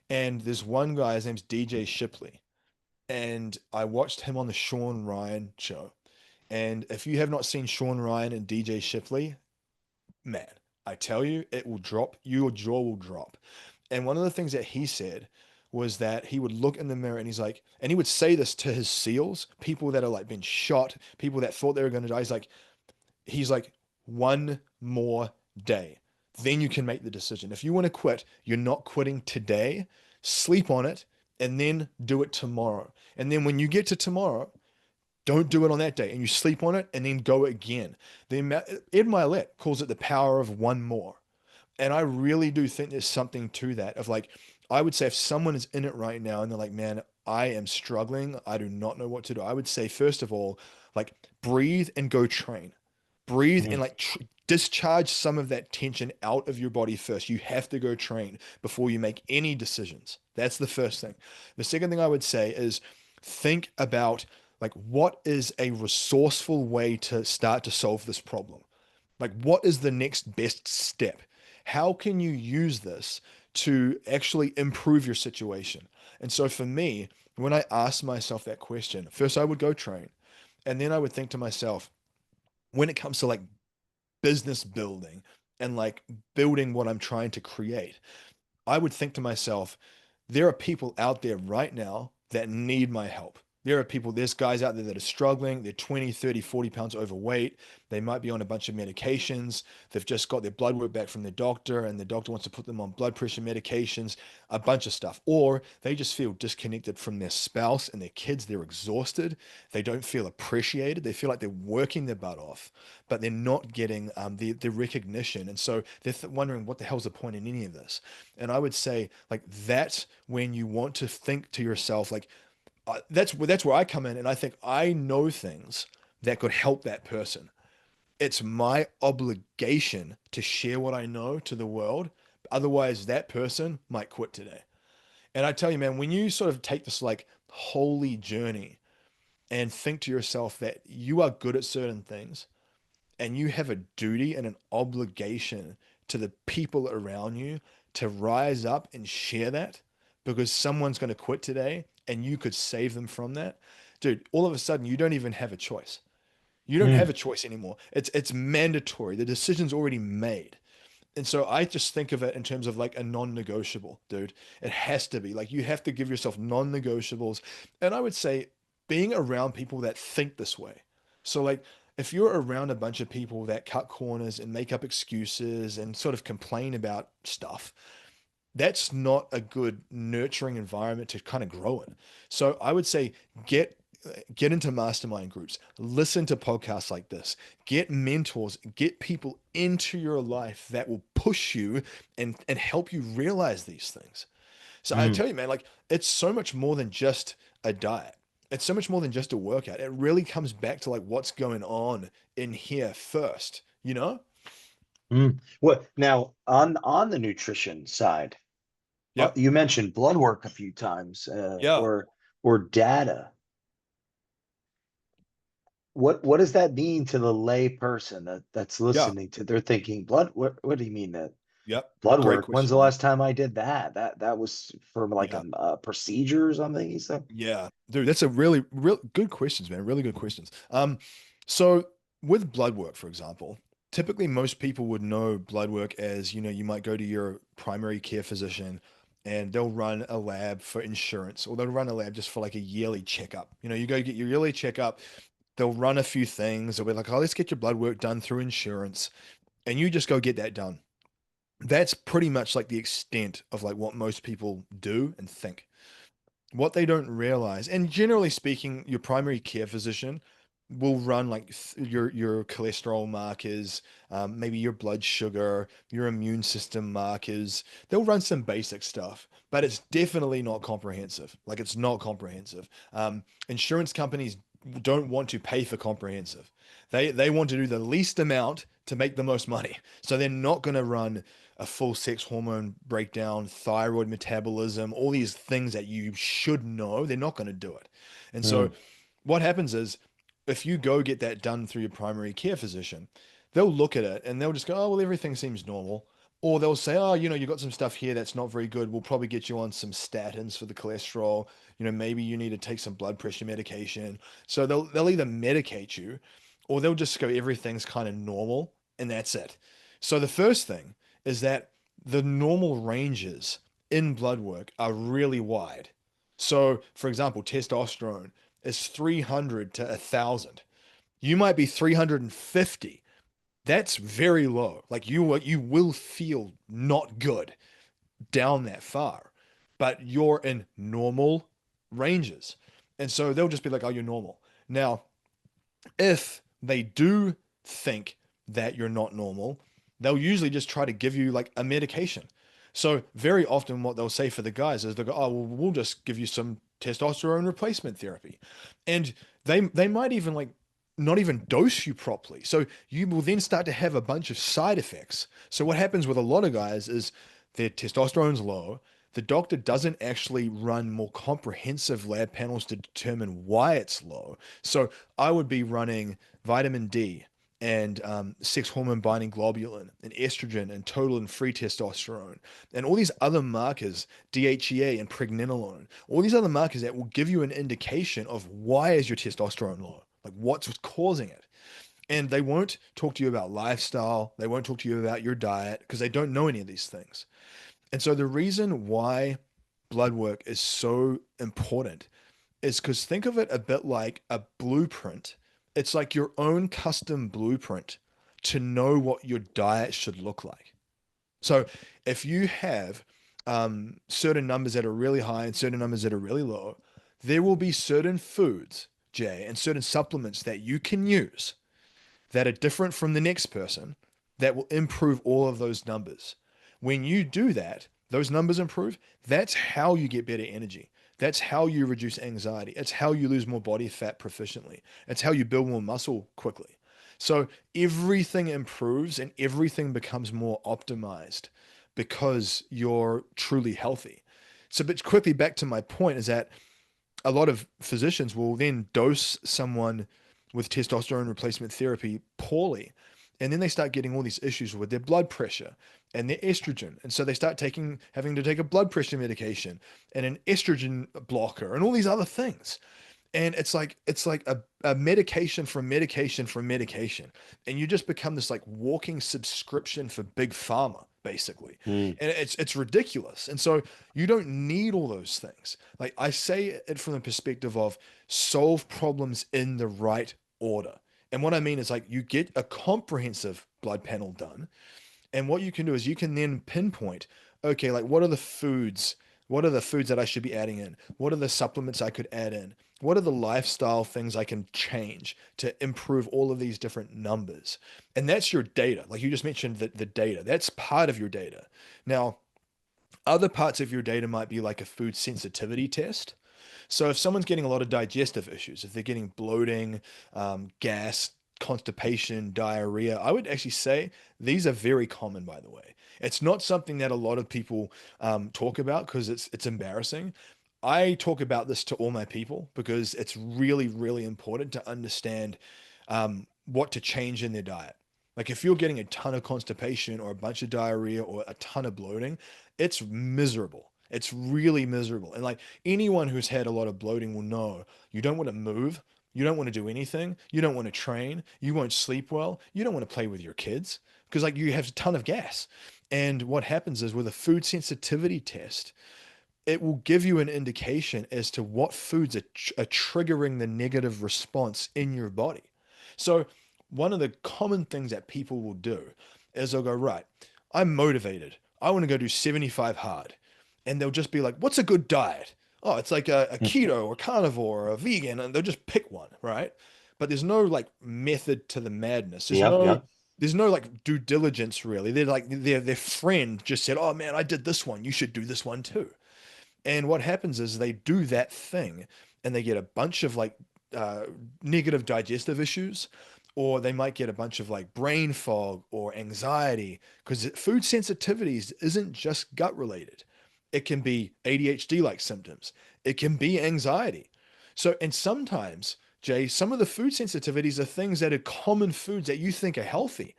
And there's one guy, his name's DJ Shipley, and I watched him on the Sean Ryan show. And if you have not seen Sean Ryan and DJ Shipley, man, I tell you, it will drop, your jaw will drop. And one of the things that he said was that he would look in the mirror and he's like, and he would say this to his SEALs, people that are like been shot, people that thought they were going to die. He's like, one more day. Then you can make the decision. If you want to quit, you're not quitting today. Sleep on it and then do it tomorrow. And then when you get to tomorrow, don't do it on that day and you sleep on it and then go again. Ed Milet calls it the power of one more. And I really do think there's something to that of like, I would say if someone is in it right now and they're like, man, I am struggling, I do not know what to do. I would say, first of all, like breathe and go train. Breathe and Mm. like discharge some of that tension out of your body first. You have to go train before you make any decisions. That's the first thing. The second thing I would say is think about like what is a resourceful way to start to solve this problem? Like, what is the next best step? How can you use this to actually improve your situation? And so for me, when I ask myself that question, first I would go train. And then I would think to myself, when it comes to like business building and like building what I'm trying to create, I would think to myself, there are people out there right now that need my help. There's guys out there that are struggling. They're 20, 30, 40 pounds overweight. They might be on a bunch of medications. They've just got their blood work back from the doctor, and the doctor wants to put them on blood pressure medications, a bunch of stuff. Or they just feel disconnected from their spouse and their kids. They're exhausted. They don't feel appreciated. They feel like they're working their butt off, but they're not getting the recognition. And so they're wondering what the hell's the point in any of this? And I would say, like, that's when you want to think to yourself, like, that's where I come in, and I think I know things that could help that person. It's my obligation to share what I know to the world. Otherwise, that person might quit today. And I tell you, man, when you sort of take this like holy journey and think to yourself that you are good at certain things and you have a duty and an obligation to the people around you to rise up and share that because someone's going to quit today and you could save them from that. Dude, all of a sudden you don't even have a choice. You don't have Mm. a choice anymore. It's mandatory. The decision's already made. And so I just think of it in terms of like a non-negotiable, dude. It has to be like you have to give yourself non-negotiables. And I would say being around people that think this way. So like if you're around a bunch of people that cut corners and make up excuses and sort of complain about stuff, that's not a good nurturing environment to kind of grow in. So I would say get get into mastermind groups, listen to podcasts like this, get mentors, get people into your life that will push you and help you realize these things. So I Mm. tell you, man, like it's so much more than just a diet. It's so much more than just a workout. It really comes back to like what's going on in here first, you know? Mm. What now on the nutrition side? Yep. You mentioned blood work a few times, Yeah. or data. What does that mean to the lay person that's Yeah. listening to? They're thinking blood. What do you mean that? Yep. Blood Great work. When's the question, man. last time I did that? That was for like Yeah. a procedure or something, he said. Yeah, dude, that's a real good questions, man. Really good questions. So with blood work, for example, typically most people would know blood work as, you might go to your primary care physician and they'll run a lab for insurance, or they'll run a lab just for like a yearly checkup. You go get your yearly checkup, they'll run a few things, they'll be like, oh, let's get your blood work done through insurance, and you just go get that done. That's pretty much like the extent of like what most people do and think. What they don't realize, and generally speaking, your primary care physician will run like your cholesterol markers, maybe your blood sugar, your immune system markers. They'll run some basic stuff, but it's definitely not comprehensive. Like, it's not comprehensive. Insurance companies don't want to pay for comprehensive. They want to do the least amount to make the most money. So they're not going to run a full sex hormone breakdown, thyroid metabolism, all these things that you should know. They're not going to do it. And so Mm, what happens is, if you go get that done through your primary care physician, they'll look at it and they'll just go, oh, well, everything seems normal. Or they'll say, oh, you got some stuff here that's not very good. We'll probably get you on some statins for the cholesterol. Maybe you need to take some blood pressure medication. So they'll either medicate you, or they'll just go, everything's kind of normal, and that's it. So the first thing is that the normal ranges in blood work are really wide. So, for example, testosterone is 300 to 1,000. You might be 350. That's very low. Like, you will feel not good down that far, but you're in normal ranges. And so they'll just be like, oh, you're normal. Now, if they do think that you're not normal, they'll usually just try to give you like a medication. So very often what they'll say for the guys is they'll go, oh, well, we'll just give you some testosterone replacement therapy. And they might even like not even dose you properly. So you will then start to have a bunch of side effects. So what happens with a lot of guys is their testosterone's low. The doctor doesn't actually run more comprehensive lab panels to determine why it's low. So I would be running vitamin D and sex hormone binding globulin and estrogen and total and free testosterone and all these other markers, DHEA and pregnenolone, all these other markers that will give you an indication of why is your testosterone low, like what's causing it. And they won't talk to you about lifestyle. They won't talk to you about your diet because they don't know any of these things. And so the reason why blood work is so important is because think of it a bit like a blueprint. It's like your own custom blueprint to know what your diet should look like. So if you have certain numbers that are really high and certain numbers that are really low, there will be certain foods, Jay, and certain supplements that you can use that are different from the next person that will improve all of those numbers. When you do that, those numbers improve. That's how you get better energy. That's how you reduce anxiety. It's how you lose more body fat proficiently. It's how you build more muscle quickly. So everything improves and everything becomes more optimized because you're truly healthy. So, but quickly back to my point is that a lot of physicians will then dose someone with testosterone replacement therapy poorly. And then they start getting all these issues with their blood pressure and their estrogen. And so they start having to take a blood pressure medication and an estrogen blocker and all these other things. And it's like a medication from medication from medication. And you just become this like walking subscription for big pharma, basically. mm, And it's ridiculous. And so you don't need all those things. Like, I say it from the perspective of solve problems in the right order. And what I mean is, like, you get a comprehensive blood panel done, and what you can do is you can then pinpoint, okay, like, what are the foods? What are the foods that I should be adding in? What are the supplements I could add in? What are the lifestyle things I can change to improve all of these different numbers? And that's your data. Like you just mentioned, the data, that's part of your data. Now, other parts of your data might be like a food sensitivity test. So if someone's getting a lot of digestive issues, if they're getting bloating, gas, constipation, diarrhea, I would actually say these are very common, by the way. It's not something that a lot of people talk about because it's embarrassing. I talk about this to all my people because it's really, really important to understand what to change in their diet. Like if you're getting a ton of constipation or a bunch of diarrhea or a ton of bloating, it's miserable. It's really miserable. And like anyone who's had a lot of bloating will know you don't want to move. You don't want to do anything. You don't want to train. You won't sleep well. You don't want to play with your kids because like you have a ton of gas. And what happens is with a food sensitivity test, it will give you an indication as to what foods are triggering the negative response in your body. So, one of the common things that people will do is they'll go, right, I'm motivated. I want to go do 75 hard. And they'll just be like, what's a good diet? Oh, it's like a Mm. keto or carnivore or a vegan. And they'll just pick one, right? But there's no like method to the madness. Yep, yep. There's no like due diligence really. They're like their friend just said, "Oh man, I did this one. You should do this one too." And what happens is they do that thing and they get a bunch of like uh, negative digestive issues, or they might get a bunch of like brain fog or anxiety because food sensitivities isn't just gut related. It can be ADHD like symptoms, it can be anxiety. So, and sometimes, Jay, some of the food sensitivities are things that are common foods that you think are healthy.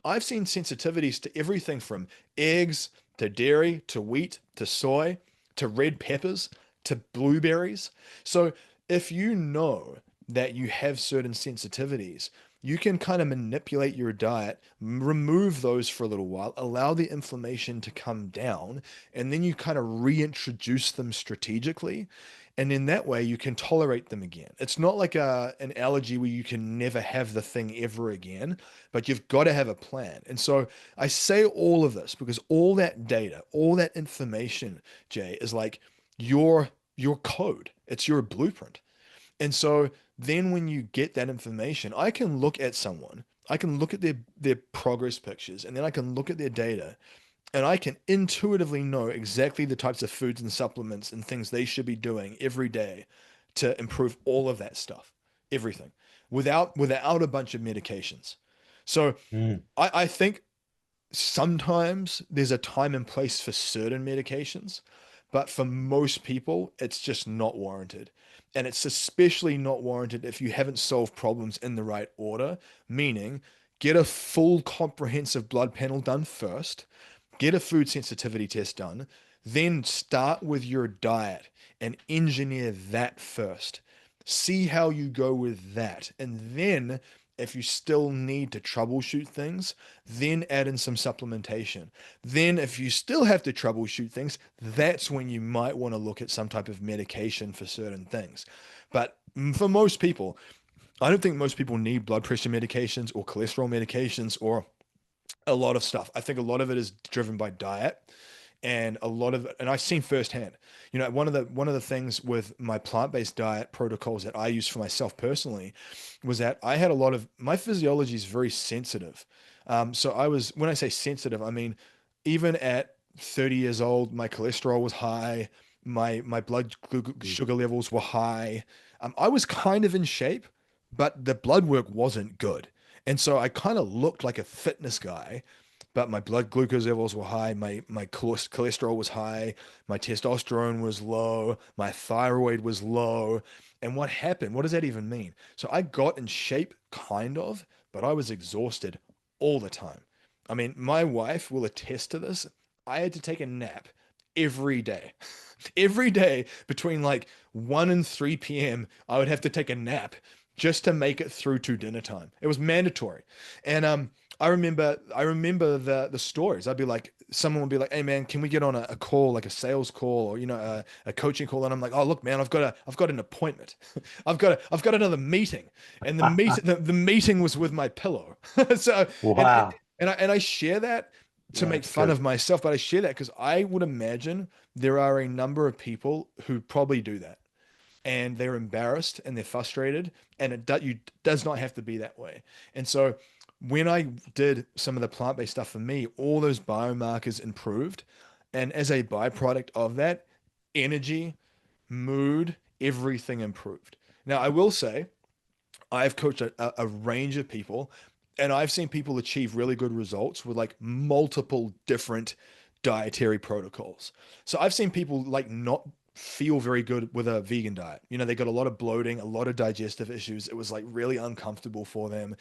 I've seen sensitivities to everything from eggs to dairy to wheat to soy to red peppers to blueberries. So if you know that you have certain sensitivities, you can kind of manipulate your diet, remove those for a little while, allow the inflammation to come down, and then you kind of reintroduce them strategically. And in that way, you can tolerate them again. It's not like an allergy where you can never have the thing ever again, but you've got to have a plan. And so I say all of this because all that data, all that information, Jay, is like your code. It's your blueprint. And so then when you get that information, I can look at someone, I can look at their progress pictures, and then I can look at their data, and I can intuitively know exactly the types of foods and supplements and things they should be doing every day to improve all of that stuff, everything, without a bunch of medications. So Mm. I think sometimes there's a time and place for certain medications, but for most people, it's just not warranted. And it's especially not warranted if you haven't solved problems in the right order, meaning get a full comprehensive blood panel done first, get a food sensitivity test done, then start with your diet and engineer that first. See how you go with that. And then if you still need to troubleshoot things, then add in some supplementation. Then, if you still have to troubleshoot things, that's when you might want to look at some type of medication for certain things. But for most people, I don't think most people need blood pressure medications or cholesterol medications or a lot of stuff. I think a lot of it is driven by diet and a lot of and I've seen firsthand. You know, one of the things with my plant-based diet protocols that I use for myself personally was that I had a lot of my physiology is very sensitive. So I was when I say sensitive, I mean even at 30 years old, my cholesterol was high, my sugar levels were high. I was kind of in shape, but the blood work wasn't good. And so I kind of looked like a fitness guy, but my blood glucose levels were high, my cholesterol was high, my testosterone was low, my thyroid was low. And what happened? What does that even mean? So I got in shape kind of, but I was exhausted all the time. I mean, my wife will attest to this. I had to take a nap every day. Every day between like 1 and 3 p.m., I would have to take a nap just to make it through to dinner time. It was mandatory. And I remember the stories. I'd be like, someone would be like, "Hey man, can we get on a call, like a sales call or a coaching call?" And I'm like, "Oh look, man, I've got an appointment. I've got another meeting." And the meeting was with my pillow. So and Wow. and I share that to Yeah, make that's fun good. of myself, but I share that because I would imagine there are a number of people who probably do that and they're embarrassed and they're frustrated and does not have to be that way. And so when I did some of the plant-based stuff for me, all those biomarkers improved, and as a byproduct of that, energy, mood, everything improved. Now I will say I've coached a range of people and I've seen people achieve really good results with like multiple different dietary protocols. So I've seen people like not feel very good with a vegan diet. You know, they got a lot of bloating, a lot of digestive issues. It was like really uncomfortable for them.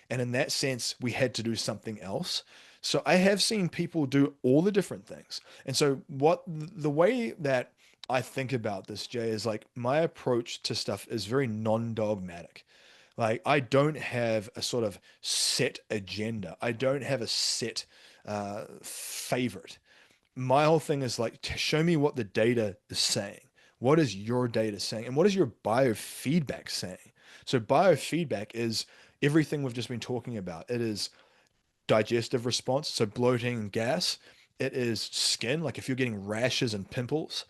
And in that sense, we had to do something else. So I have seen people do all the different things. And so what the way that I think about this, Jay, is like my approach to stuff is very non-dogmatic. Like I don't have a sort of set agenda. I don't have a set favorite. My whole thing is like, show me what the data is saying. What is your data saying? And what is your biofeedback saying? So biofeedback is everything we've just been talking about. It is digestive response, so bloating and gas. It is skin, like if you're getting rashes and pimples.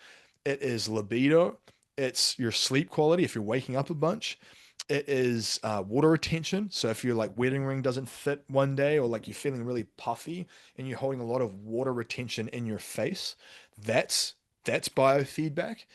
It is libido. It's your sleep quality if you're waking up a bunch. It is water retention. So if your like wedding ring doesn't fit one day, or like you're feeling really puffy and you're holding a lot of water retention in your face, that's that's biofeedback.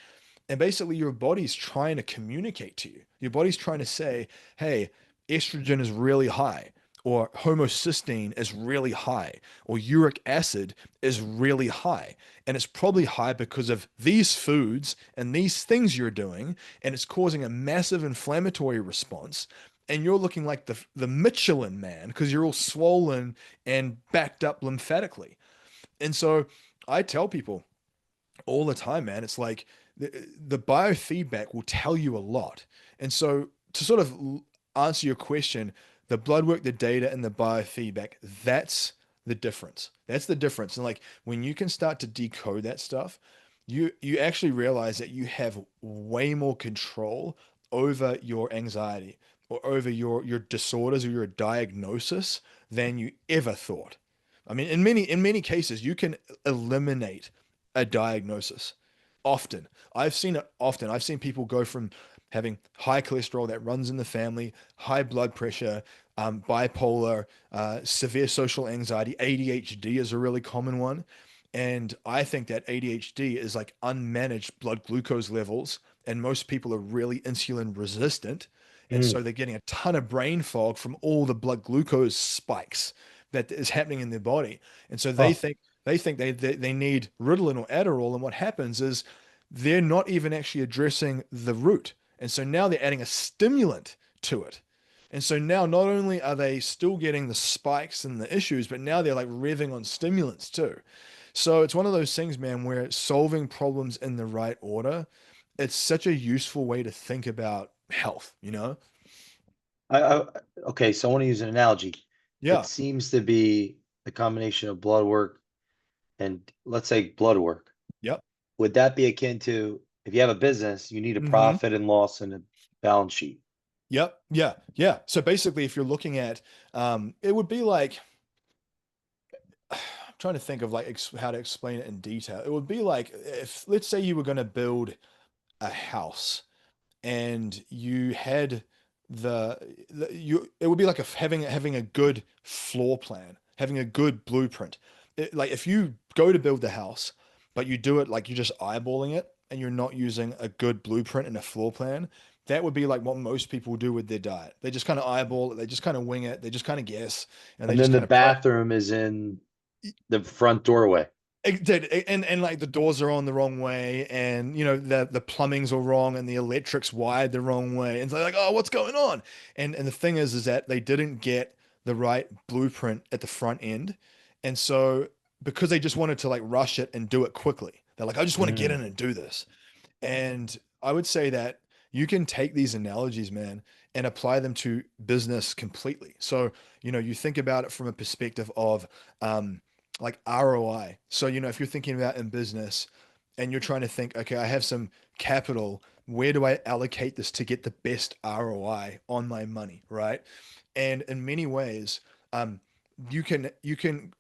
And basically, your body's trying to communicate to you. Your body's trying to say, hey, estrogen is really high, or homocysteine is really high, or uric acid is really high. And it's probably high because of these foods and these things you're doing, and it's causing a massive inflammatory response. And you're looking like the Michelin man because you're all swollen and backed up lymphatically. And so I tell people, all the time, man. It's like the biofeedback will tell you a lot. And so to sort of answer your question, the blood work, the data, and the biofeedback, that's the difference. That's the difference. And like when you can start to decode that stuff, you actually realize that you have way more control over your anxiety or over your disorders or your diagnosis than you ever thought. I mean, in many cases, you can eliminate a diagnosis. Often, I've seen it often. I've seen people go from having high cholesterol that runs in the family, high blood pressure, bipolar, severe social anxiety, ADHD is a really common one. And I think that ADHD is like unmanaged blood glucose levels, and most people are really insulin resistant. And Mm. so they're getting a ton of brain fog from all the blood glucose spikes that is happening in their body. And so they Huh. think they need Ritalin or Adderall, and what happens is they're not even actually addressing the root. And so now they're adding a stimulant to it. And so now not only are they still getting the spikes and the issues, but now they're like revving on stimulants too. So it's one of those things, man, where solving problems in the right order, it's such a useful way to think about health, you know? I okay, so I want to use an analogy. It Yeah. seems to be a combination of blood work and let's say blood work. Yep. Would that be akin to if you have a business, you need a Hmm. profit and loss and a balance sheet? Yep. Yeah. Yeah. So basically, if you're looking at, it would be like, I'm trying to think of like how to explain it in detail. It would be like if, let's say, you were going to build a house and you had you it would be like having a good floor plan, having a good blueprint. Like if you go to build the house, but you do it like you're just eyeballing it and you're not using a good blueprint and a floor plan, that would be like what most people do with their diet. They just kind of eyeball it, they just kind of wing it, they just kind of guess, and they And just then the kind of pray. bathroom is in the front doorway. It did, and like the doors are on the wrong way, and you know the plumbing's all wrong, and the electric's wired the wrong way, and so they're like, oh, what's going on? And the thing is that they didn't get the right blueprint at the front end, and so because they just wanted to like rush it and do it quickly, they're like, I just want to get Mm. in and do this. And I would say that you can take these analogies, man, and apply them to business completely. So, you know, you think about it from a perspective of like ROI. So, you know, if you're thinking about in business and you're trying to think, okay, I have some capital, where do I allocate this to get the best ROI on my money, right? And in many ways, um, you can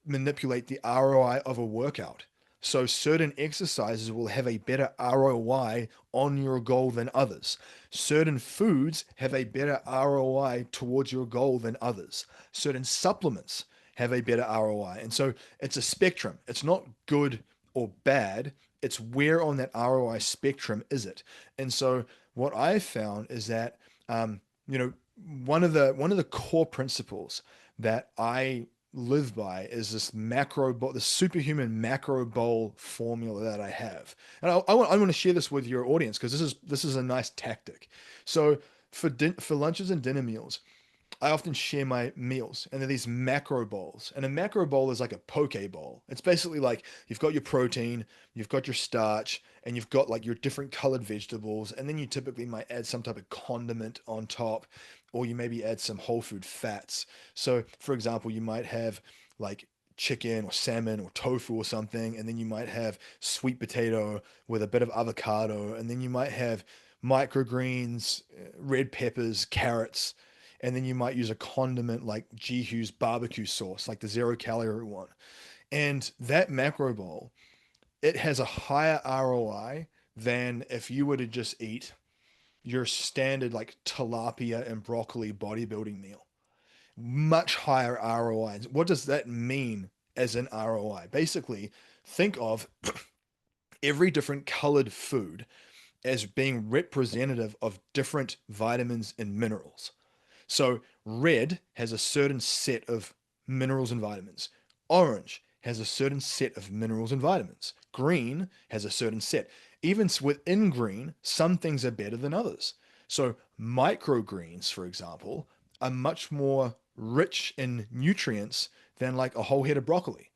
manipulate the ROI of a workout. So certain exercises will have a better ROI on your goal than others. Certain foods have a better ROI towards your goal than others. Certain supplements have a better ROI. And so it's a spectrum. It's not good or bad. It's where on that ROI spectrum is it? And so what I've found is that you know, one of the core principles that I live by is this macro bowl, the superhuman macro bowl formula that I have. And I want to share this with your audience because this is a nice tactic. So for lunches and dinner meals, I often share my meals, and they're these macro bowls. And a macro bowl is like a poke bowl. It's basically like you've got your protein, you've got your starch, and you've got like your different colored vegetables, and then you typically might add some type of condiment on top, or you maybe add some whole food fats. So, for example, you might have like chicken or salmon or tofu or something, and then you might have sweet potato with a bit of avocado, and then you might have microgreens, red peppers, carrots, and then you might use a condiment like G Hughes barbecue sauce, like the 0 calorie one. And that macro bowl, it has a higher ROI than if you were to just eat your standard like tilapia and broccoli bodybuilding meal. Much higher ROI. What does that mean as an ROI? Basically, think of every different colored food as being representative of different vitamins and minerals. So red has a certain set of minerals and vitamins. Orange has a certain set of minerals and vitamins. Green has a certain set. Even within green, some things are better than others. So microgreens, for example, are much more rich in nutrients than like a whole head of broccoli.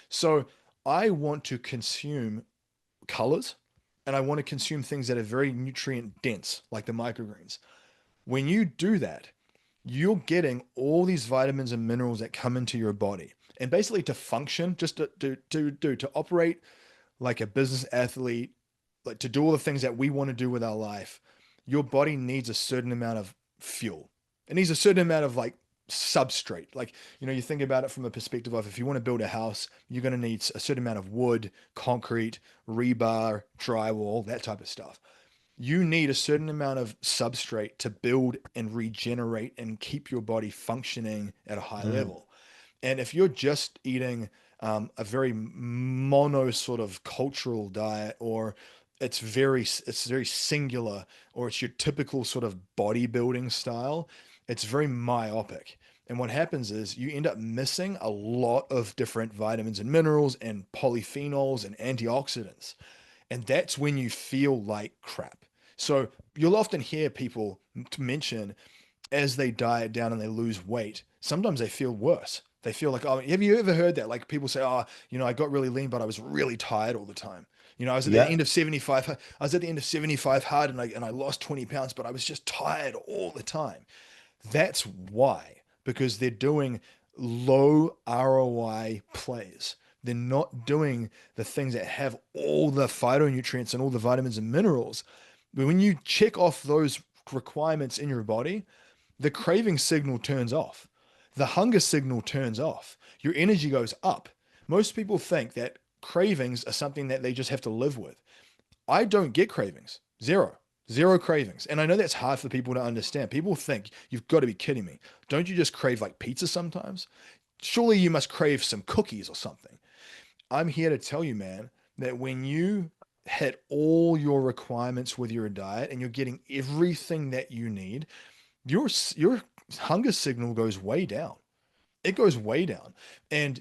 So I want to consume colors and I want to consume things that are very nutrient dense, like the microgreens. When you do that, you're getting all these vitamins and minerals that come into your body. And basically to function, just to operate like a business athlete, like to do all the things that we want to do with our life, your body needs a certain amount of fuel. It needs a certain amount of like substrate. Like, you think about it from a perspective of if you want to build a house, you're going to need a certain amount of wood, concrete, rebar, drywall, that type of stuff. You need a certain amount of substrate to build and regenerate and keep your body functioning at a high Mhm. level. And if you're just eating a very mono sort of cultural diet, or it's very singular, or it's your typical sort of bodybuilding style, it's very myopic. And what happens is you end up missing a lot of different vitamins and minerals and polyphenols and antioxidants. And that's when you feel like crap. So you'll often hear people mention as they diet down and they lose weight, sometimes they feel worse. They feel like, oh, have you ever heard that? Like people say, oh, I got really lean, but I was really tired all the time. I was at the Yeah, end of 75. I was at the end of 75 hard and I lost 20 pounds, but I was just tired all the time. That's why, because they're doing low ROI plays. They're not doing the things that have all the phytonutrients and all the vitamins and minerals. But when you check off those requirements in your body, the craving signal turns off. The hunger signal turns off. Your energy goes up. Most people think that cravings are something that they just have to live with. I don't get cravings. Zero. Zero cravings. And I know that's hard for people to understand. People think, you've got to be kidding me. Don't you just crave like pizza sometimes? Surely you must crave some cookies or something. I'm here to tell you, man, that when you hit all your requirements with your diet and you're getting everything that you need, your hunger signal goes way down. It goes way down. And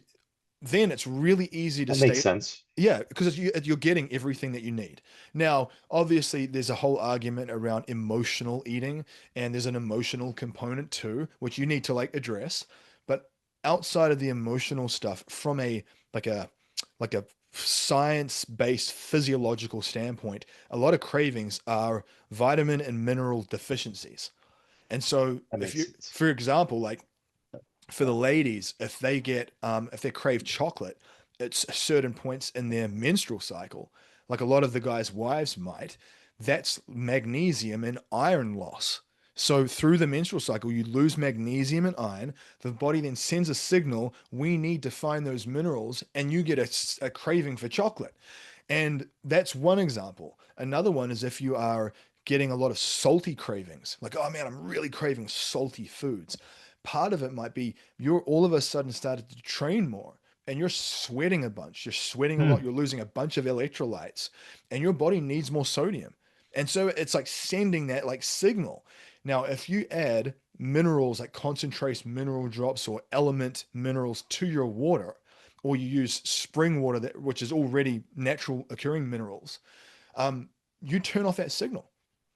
then it's really easy to that makes stay. sense. Yeah, because you're getting everything that you need. Now, obviously, there's a whole argument around emotional eating, and there's an emotional component too, which you need to like address. But outside of the emotional stuff, from a like a like a science-based physiological standpoint, a lot of cravings are vitamin and mineral deficiencies. And so, That if makes you, sense. for example, like for the ladies, if they crave chocolate at certain points in their menstrual cycle, like a lot of the guys' wives might, that's magnesium and iron loss. So through the menstrual cycle, you lose magnesium and iron. The body then sends a signal, we need to find those minerals, and you get a craving for chocolate. And that's one example. Another one is if you are getting a lot of salty cravings, like, oh man, I'm really craving salty foods. Part of it might be you're all of a sudden started to train more and you're sweating a bunch. You're sweating a lot. Hmm. You're losing a bunch of electrolytes and your body needs more sodium. And so it's like sending that like signal. Now, if you add minerals like concentrates mineral drops or element minerals to your water, or you use spring water that which is already natural occurring minerals, um, you turn off that signal.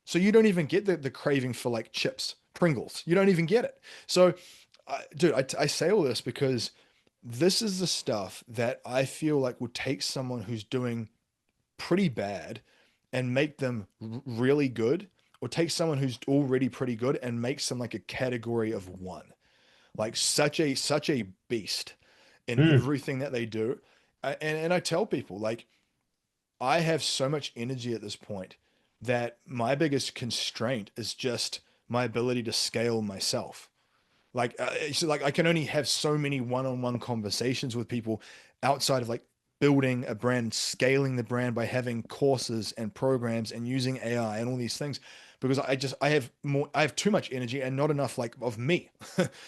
So you don't even get the craving for like chips, Pringles. You don't even get it. So, dude, I say all this because this is the stuff that I feel like would take someone who's doing pretty bad and make them really good, or take someone who's already pretty good and makes them like a category of one, like such a beast in Hmm. everything that they do. And I tell people like I have so much energy at this point that my biggest constraint is just my ability to scale myself. Like, so like I can only have so many one-on-one conversations with people outside of like building a brand, scaling the brand by having courses and programs and using AI and all these things, because I have too much energy and not enough like of me.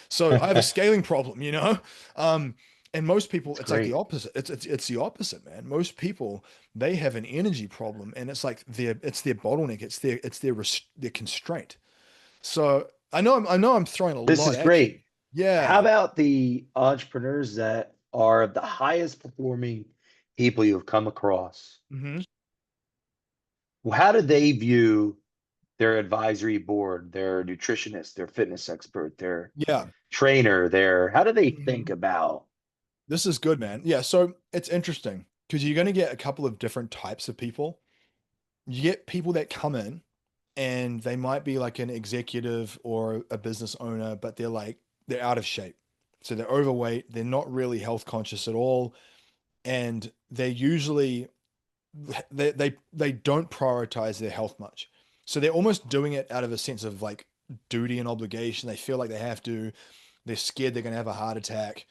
So I have a scaling problem, you know? Um, and most people, It's it's like the great. opposite. It's the opposite, man. Most people, they have an energy problem, and it's like their bottleneck. It's their constraint. So I know I'm throwing a This lot is at you. great. How Yeah. about the entrepreneurs that are the highest performing people you've come across? Hmm. How do they view their advisory board, their nutritionist, their fitness expert, their Yeah. trainer, how do they think Hmm. about? This is good, man. Yeah. So it's interesting because you're going to get a couple of different types of people. You get people that come in and they might be like an executive or a business owner, but they're out of shape. So they're overweight. They're not really health conscious at all. And they're usually they don't prioritize their health much. So they're almost doing it out of a sense of like duty and obligation. They feel like they have to. They're scared they're going to have a heart attack.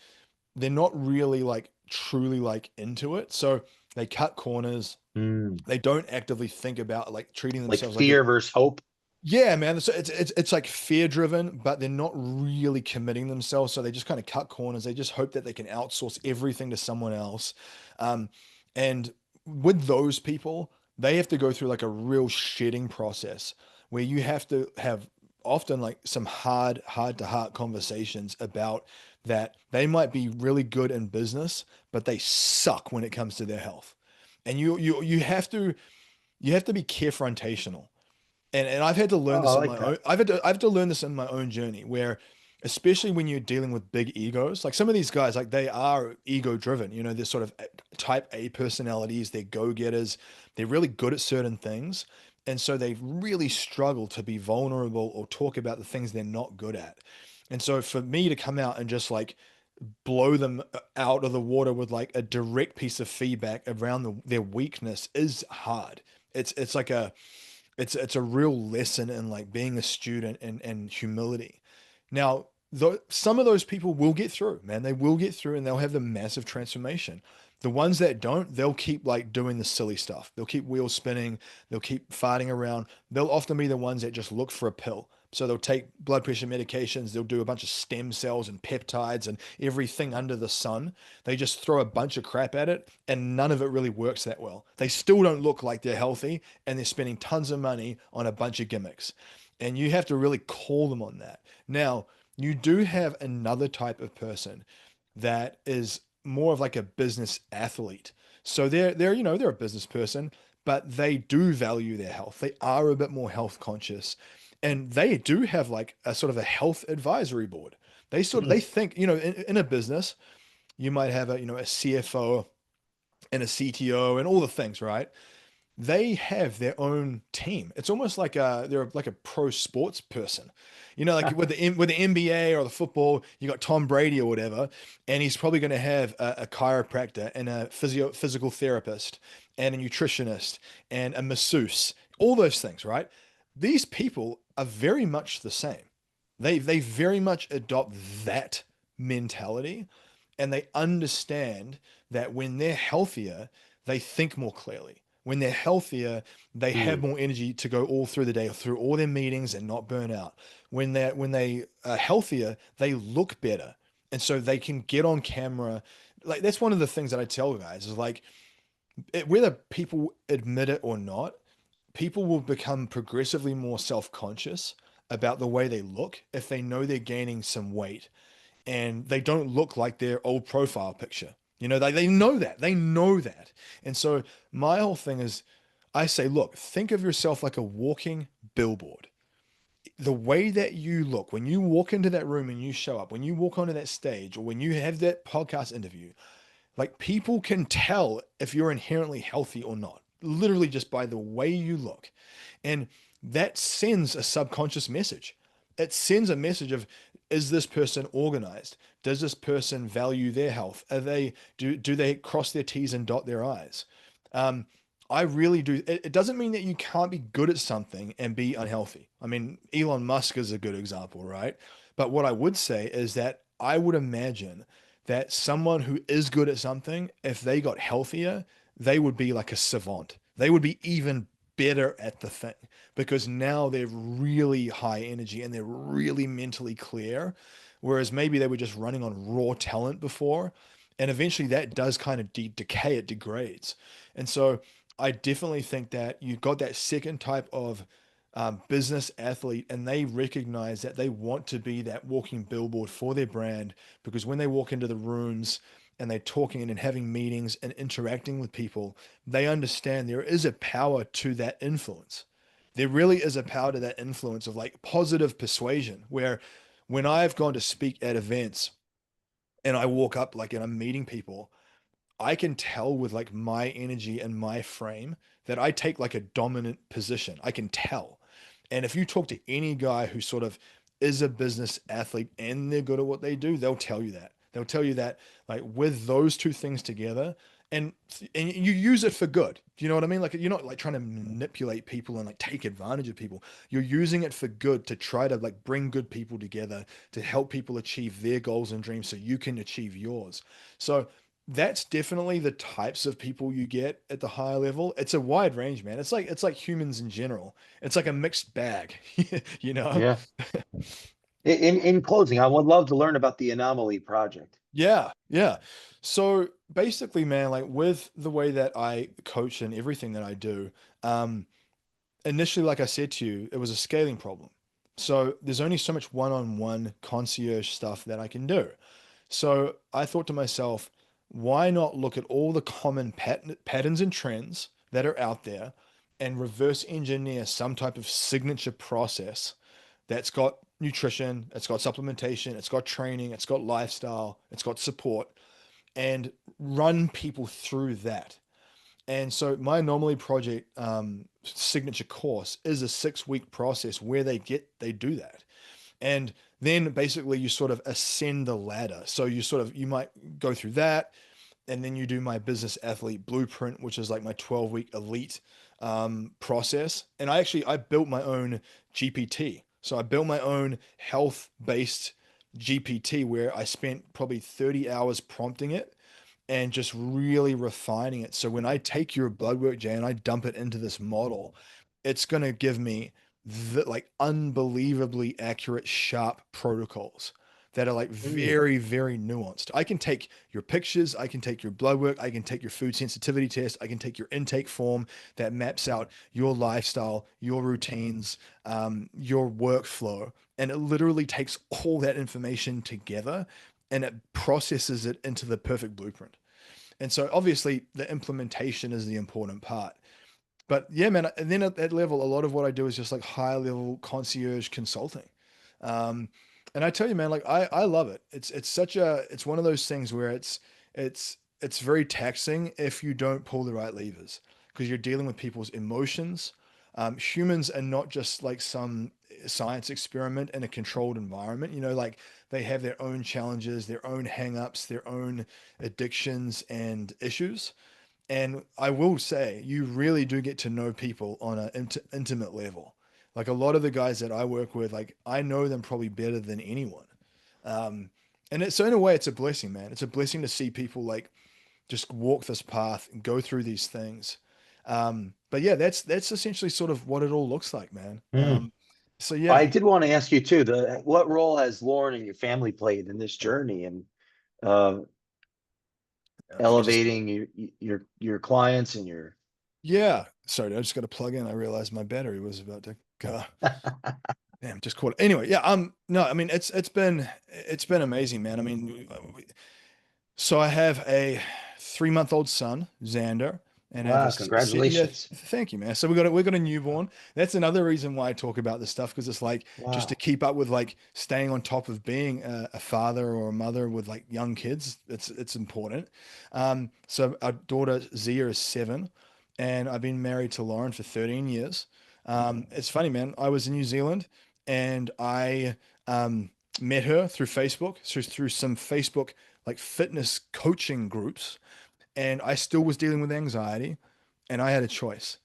They're not really like truly like into it. So they cut corners. Hmm, They don't actively think about like treating like themselves like a fear versus hope? yeah, man. So it's like fear driven, but they're not really committing themselves. So they just kind of cut corners. They just hope that they can outsource everything to someone else. Um, and with those people, they have to go through like a real shedding process where you have to have often like some heart to heart conversations about that they might be really good in business, but they suck when it comes to their health. And you have to be carefrontational, and I've had to learn Oh, I this in like my own that. I've had to learn this in my own journey where especially when you're dealing with big egos, like some of these guys, like they are ego driven, they're sort of type A personalities, they're go-getters, they're really good at certain things. And so they really struggle to be vulnerable or talk about the things they're not good at. And so for me to come out and just like blow them out of the water with like a direct piece of feedback around their weakness is hard. It's like it's a real lesson in like being a student and humility. Now, some of those people will get through, man. They will get through and they'll have the massive transformation. The ones that don't, they'll keep like doing the silly stuff. They'll keep wheel spinning. They'll keep farting around. They'll often be the ones that just look for a pill. So they'll take blood pressure medications. They'll do a bunch of stem cells and peptides and everything under the sun. They just throw a bunch of crap at it, and none of it really works that well. They still don't look like they're healthy, and they're spending tons of money on a bunch of gimmicks. And you have to really call them on that. Now, you do have another type of person that is more of like a business athlete. So they're a business person, but they do value their health. They are a bit more health conscious, and they do have like a sort of a health advisory board. They Hmm. think, in a business, you might have a CFO and a CTO and all the things, right? They have their own team. It's almost like they're like a pro sports person. Like with the NBA or the football, you got Tom Brady or whatever, and he's probably going to have a chiropractor and a physical therapist and a nutritionist and a masseuse, all those things, right? These people are very much the same. They very much adopt that mentality, and they understand that when they're healthier, they think more clearly. When they're healthier, they have Hmm. more energy to go all through the day, through all their meetings and not burn out. When they are healthier, they look better. And so they can get on camera. Like that's one of the things that I tell guys is like whether people admit it or not, people will become progressively more self-conscious about the way they look if they know they're gaining some weight and they don't look like their old profile picture. You know, they know that. They know that. And so my whole thing is I say, look, think of yourself like a walking billboard. The way that you look, when you walk into that room and you show up, when you walk onto that stage, or when you have that podcast interview, like people can tell if you're inherently healthy or not, literally just by the way you look. And that sends a subconscious message. It sends a message of, is this person organized? Does this person value their health? Are they do they cross their T's and dot their I's? Um, I really do. It doesn't mean that you can't be good at something and be unhealthy. I mean, Elon Musk is a good example, right? But what I would say is that I would imagine that someone who is good at something, if they got healthier, they would be like a savant. They would be even better at the thing because now they're really high energy and they're really mentally clear. Whereas maybe they were just running on raw talent before. And eventually that does kind of decay, it degrades. And so I definitely think that you got that second type of business athlete, and they recognize that they want to be that walking billboard for their brand because when they walk into the rooms and they're talking and having meetings and interacting with people, they understand there is a power to that influence. There really is a power to that influence of like positive persuasion, where when I've gone to speak at events and I walk up like and I'm meeting people, I can tell with like my energy and my frame that I take like a dominant position. I can tell. And if you talk to any guy who sort of is a business athlete and they're good at what they do, they'll tell you that. They'll tell you that like with those two things together and and you use it for good. Do you know what I mean? Like you're not like trying to manipulate people and like take advantage of people. You're using it for good to try to like bring good people together to help people achieve their goals and dreams so you can achieve yours. So that's definitely the types of people you get at the higher level. It's a wide range, man. It's like humans in general. It's like a mixed bag, you know? Yeah. In closing, I would love to learn about the Anomaly project. Yeah, yeah. So basically, man, like with the way that I coach and everything that I do, um, initially, like I said to you, it was a scaling problem. So there's only so much one-on-one concierge stuff that I can do. So I thought to myself, why not look at all the common patterns and trends that are out there and reverse engineer some type of signature process that's got nutrition, it's got supplementation, it's got training, it's got lifestyle, it's got support, and run people through that. And so my Normally project signature course is a 6 week process where they do that. And then basically you sort of ascend the ladder. So you might go through that, and then you do my business athlete blueprint, which is like my 12-week elite process. And I built my own GPT. So I built my own health based GPT where I spent probably 30 hours prompting it and just really refining it. So when I take your blood work, Jay, and I dump it into this model, it's going to give me like unbelievably accurate, sharp protocols that are like Mm, very, very nuanced. I can take your pictures, I can take your blood work, I can take your food sensitivity test, I can take your intake form that maps out your lifestyle, your routines, your workflow, and it literally takes all that information together and it processes it into the perfect blueprint. And so obviously the implementation is the important part. But yeah, man, and then at that level, a lot of what I do is just like high level concierge consulting. Um, and I tell you, man, like I love it. It's one of those things where it's very taxing if you don't pull the right levers because you're dealing with people's emotions. Humans are not just like some science experiment in a controlled environment. You know, like they have their own challenges, their own hangups, their own addictions and issues. And I will say, you really do get to know people on an intimate level. Like a lot of the guys that I work with, like I know them probably better than anyone. Um, so in a way, it's a blessing, man. It's a blessing to see people like just walk this path and go through these things. But yeah, that's essentially sort of what it all looks like, man. mm. So I yeah, did want to ask you too, what role has Lauren and your family played in this journey and uh, I guess elevating your clients and your Yeah. Sorry, I just got to plug in. I realized my battery was about to go. Damn, just caught it. Anyway, yeah. No, I mean it's been amazing, man. I mean, so I have a 3 month old son, Xander, and I have a Wow, yeah. congratulations. Thank you, man. So we got a newborn. That's another reason why I talk about this stuff because it's like just to Wow. keep up with like staying on top of being a father or a mother with like young kids. It's important. So our daughter Zia is 7, and I've been married to Lauren for 13 years. It's funny, man. I was in New Zealand, and I met her through Facebook, through some Facebook like fitness coaching groups, and I still was dealing with anxiety, and I had a choice.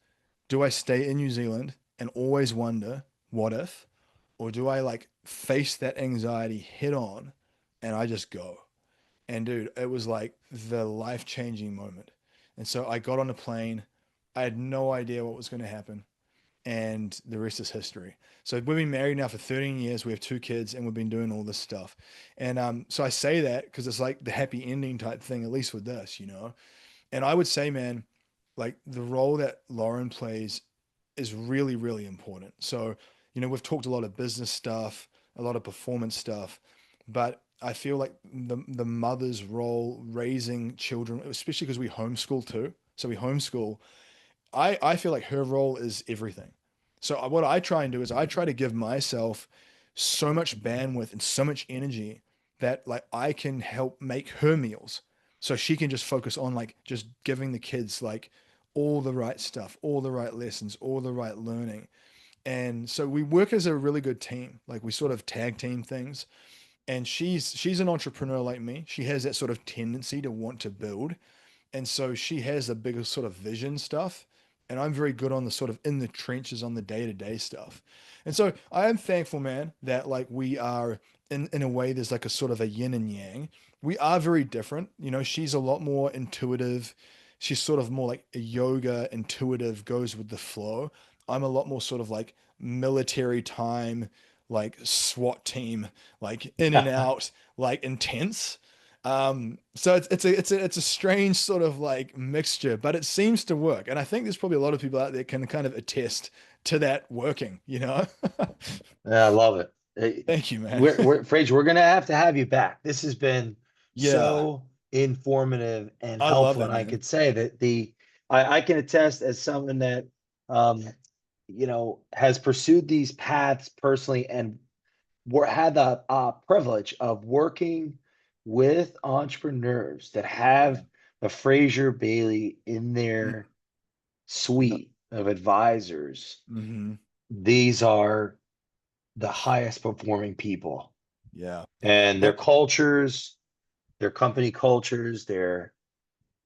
Do I stay in New Zealand and always wonder what if, or do I like face that anxiety head on and I just go? And dude, it was like the life-changing moment. And so I got on a plane. I had no idea what was going to happen, and the rest is history. So we've been married now for 13 years. We have 2 kids, and we've been doing all this stuff. And so I say that because it's like the happy ending type thing, at least with this, you know. And I would say, man, like the role that Lauren plays is really, really important. So, we've talked a lot of business stuff, a lot of performance stuff, but I feel like the mother's role raising children, especially because we homeschool too. So we homeschool. I feel like her role is everything. So what I try and do is I try to give myself so much bandwidth and so much energy that like I can help make her meals. So she can just focus on like just giving the kids like all the right stuff, all the right lessons, all the right learning. And so we work as a really good team. Like we sort of tag team things. And she's an entrepreneur like me. She has that sort of tendency to want to build, and so she has a bigger sort of vision stuff. And I'm very good on the sort of in the trenches on the day to day stuff. And so I am thankful, man, that like we are in a way, there's like a sort of a yin and yang. We are very different. She's a lot more intuitive. She's sort of more like a yoga, intuitive, goes with the flow. I'm a lot more sort of like military time, like SWAT team, like in and out, like intense. So it's a strange sort of like mixture, but it seems to work. And I think there's probably a lot of people out there can kind of attest to that working. Yeah, I love it. Thank you, man. We're Fraser, we're gonna have to have you back. This has been Yeah, so informative and I love helpful. that, And I man. could say that I can attest as someone that um has pursued these paths personally and had the privilege of working with entrepreneurs that Yeah. have the Fraser Bayley in Mm, their yeah. suite of advisors. Hmm. These are the highest performing people, Yeah. and their And cultures, their company cultures, their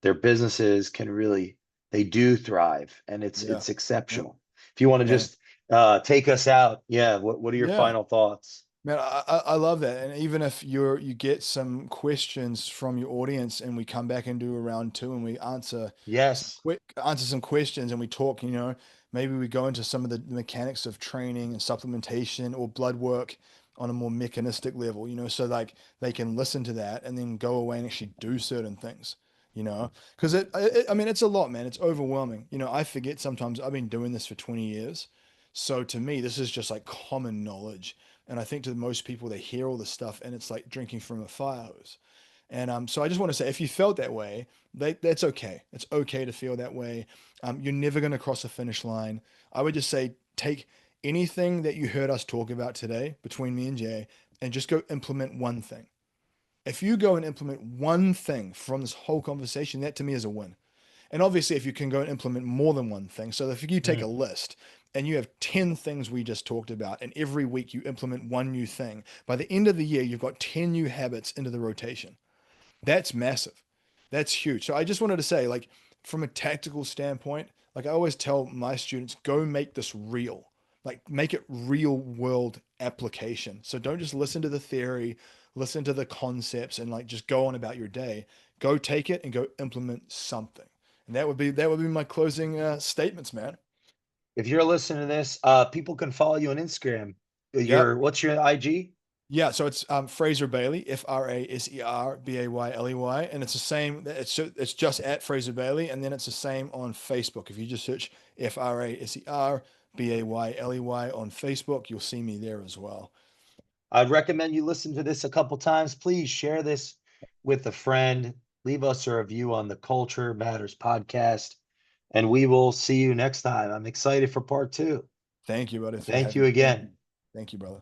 businesses can really, they do thrive, and yeah, it's yeah, exceptional. If you want to man. just take us out, yeah, what are your Yeah. final thoughts? Man, I love that. And even if you get some questions from your audience and we come back and do a round two and we Yes. answer some questions and we talk, maybe we go into some of the mechanics of training and supplementation or blood work on a more mechanistic level, so like they can listen to that and then go away and actually do certain things, because I mean, it's a lot, man. It's overwhelming. I forget sometimes I've been doing this for 20 years. So to me, this is just like common knowledge. And I think to most people, they hear all this stuff and it's like drinking from a fire hose. And so I just want to say, if you felt that way, that's okay. It's okay to feel that way. You're never going to cross a finish line. I would just say, take anything that you heard us talk about today between me and Jay and just go implement one thing. If you go and implement one thing from this whole conversation, that to me is a win. And obviously, if you can go and implement more than one thing, so if you take a Mm. list and you have 10 things we just talked about, and every week you implement one new thing, by the end of the year, you've got 10 new habits into the rotation. That's massive. That's huge. So I just wanted to say, like, from a tactical standpoint, like I always tell my students, go make this real. Like, make it real world application. So don't just listen to the theory, listen to the concepts, and like just go on about your day. Go take it and go implement something. And that would be my closing statements, man. If you're listening to this, people can follow you on Instagram. Yep. What's your IG? Yeah, so it's Fraser Bayley, FraserBayley, and it's the same. It's just at Fraser Bayley, and then it's the same on Facebook. If you just search FraserBayley on Facebook, you'll see me there as well. I'd recommend you listen to this a couple times. Please share this with a friend. Leave us a review on the Culture Matters podcast, and we will see you next time. I'm excited for part two. Thank you, brother, for Thank having you me. again. Thank you, brother.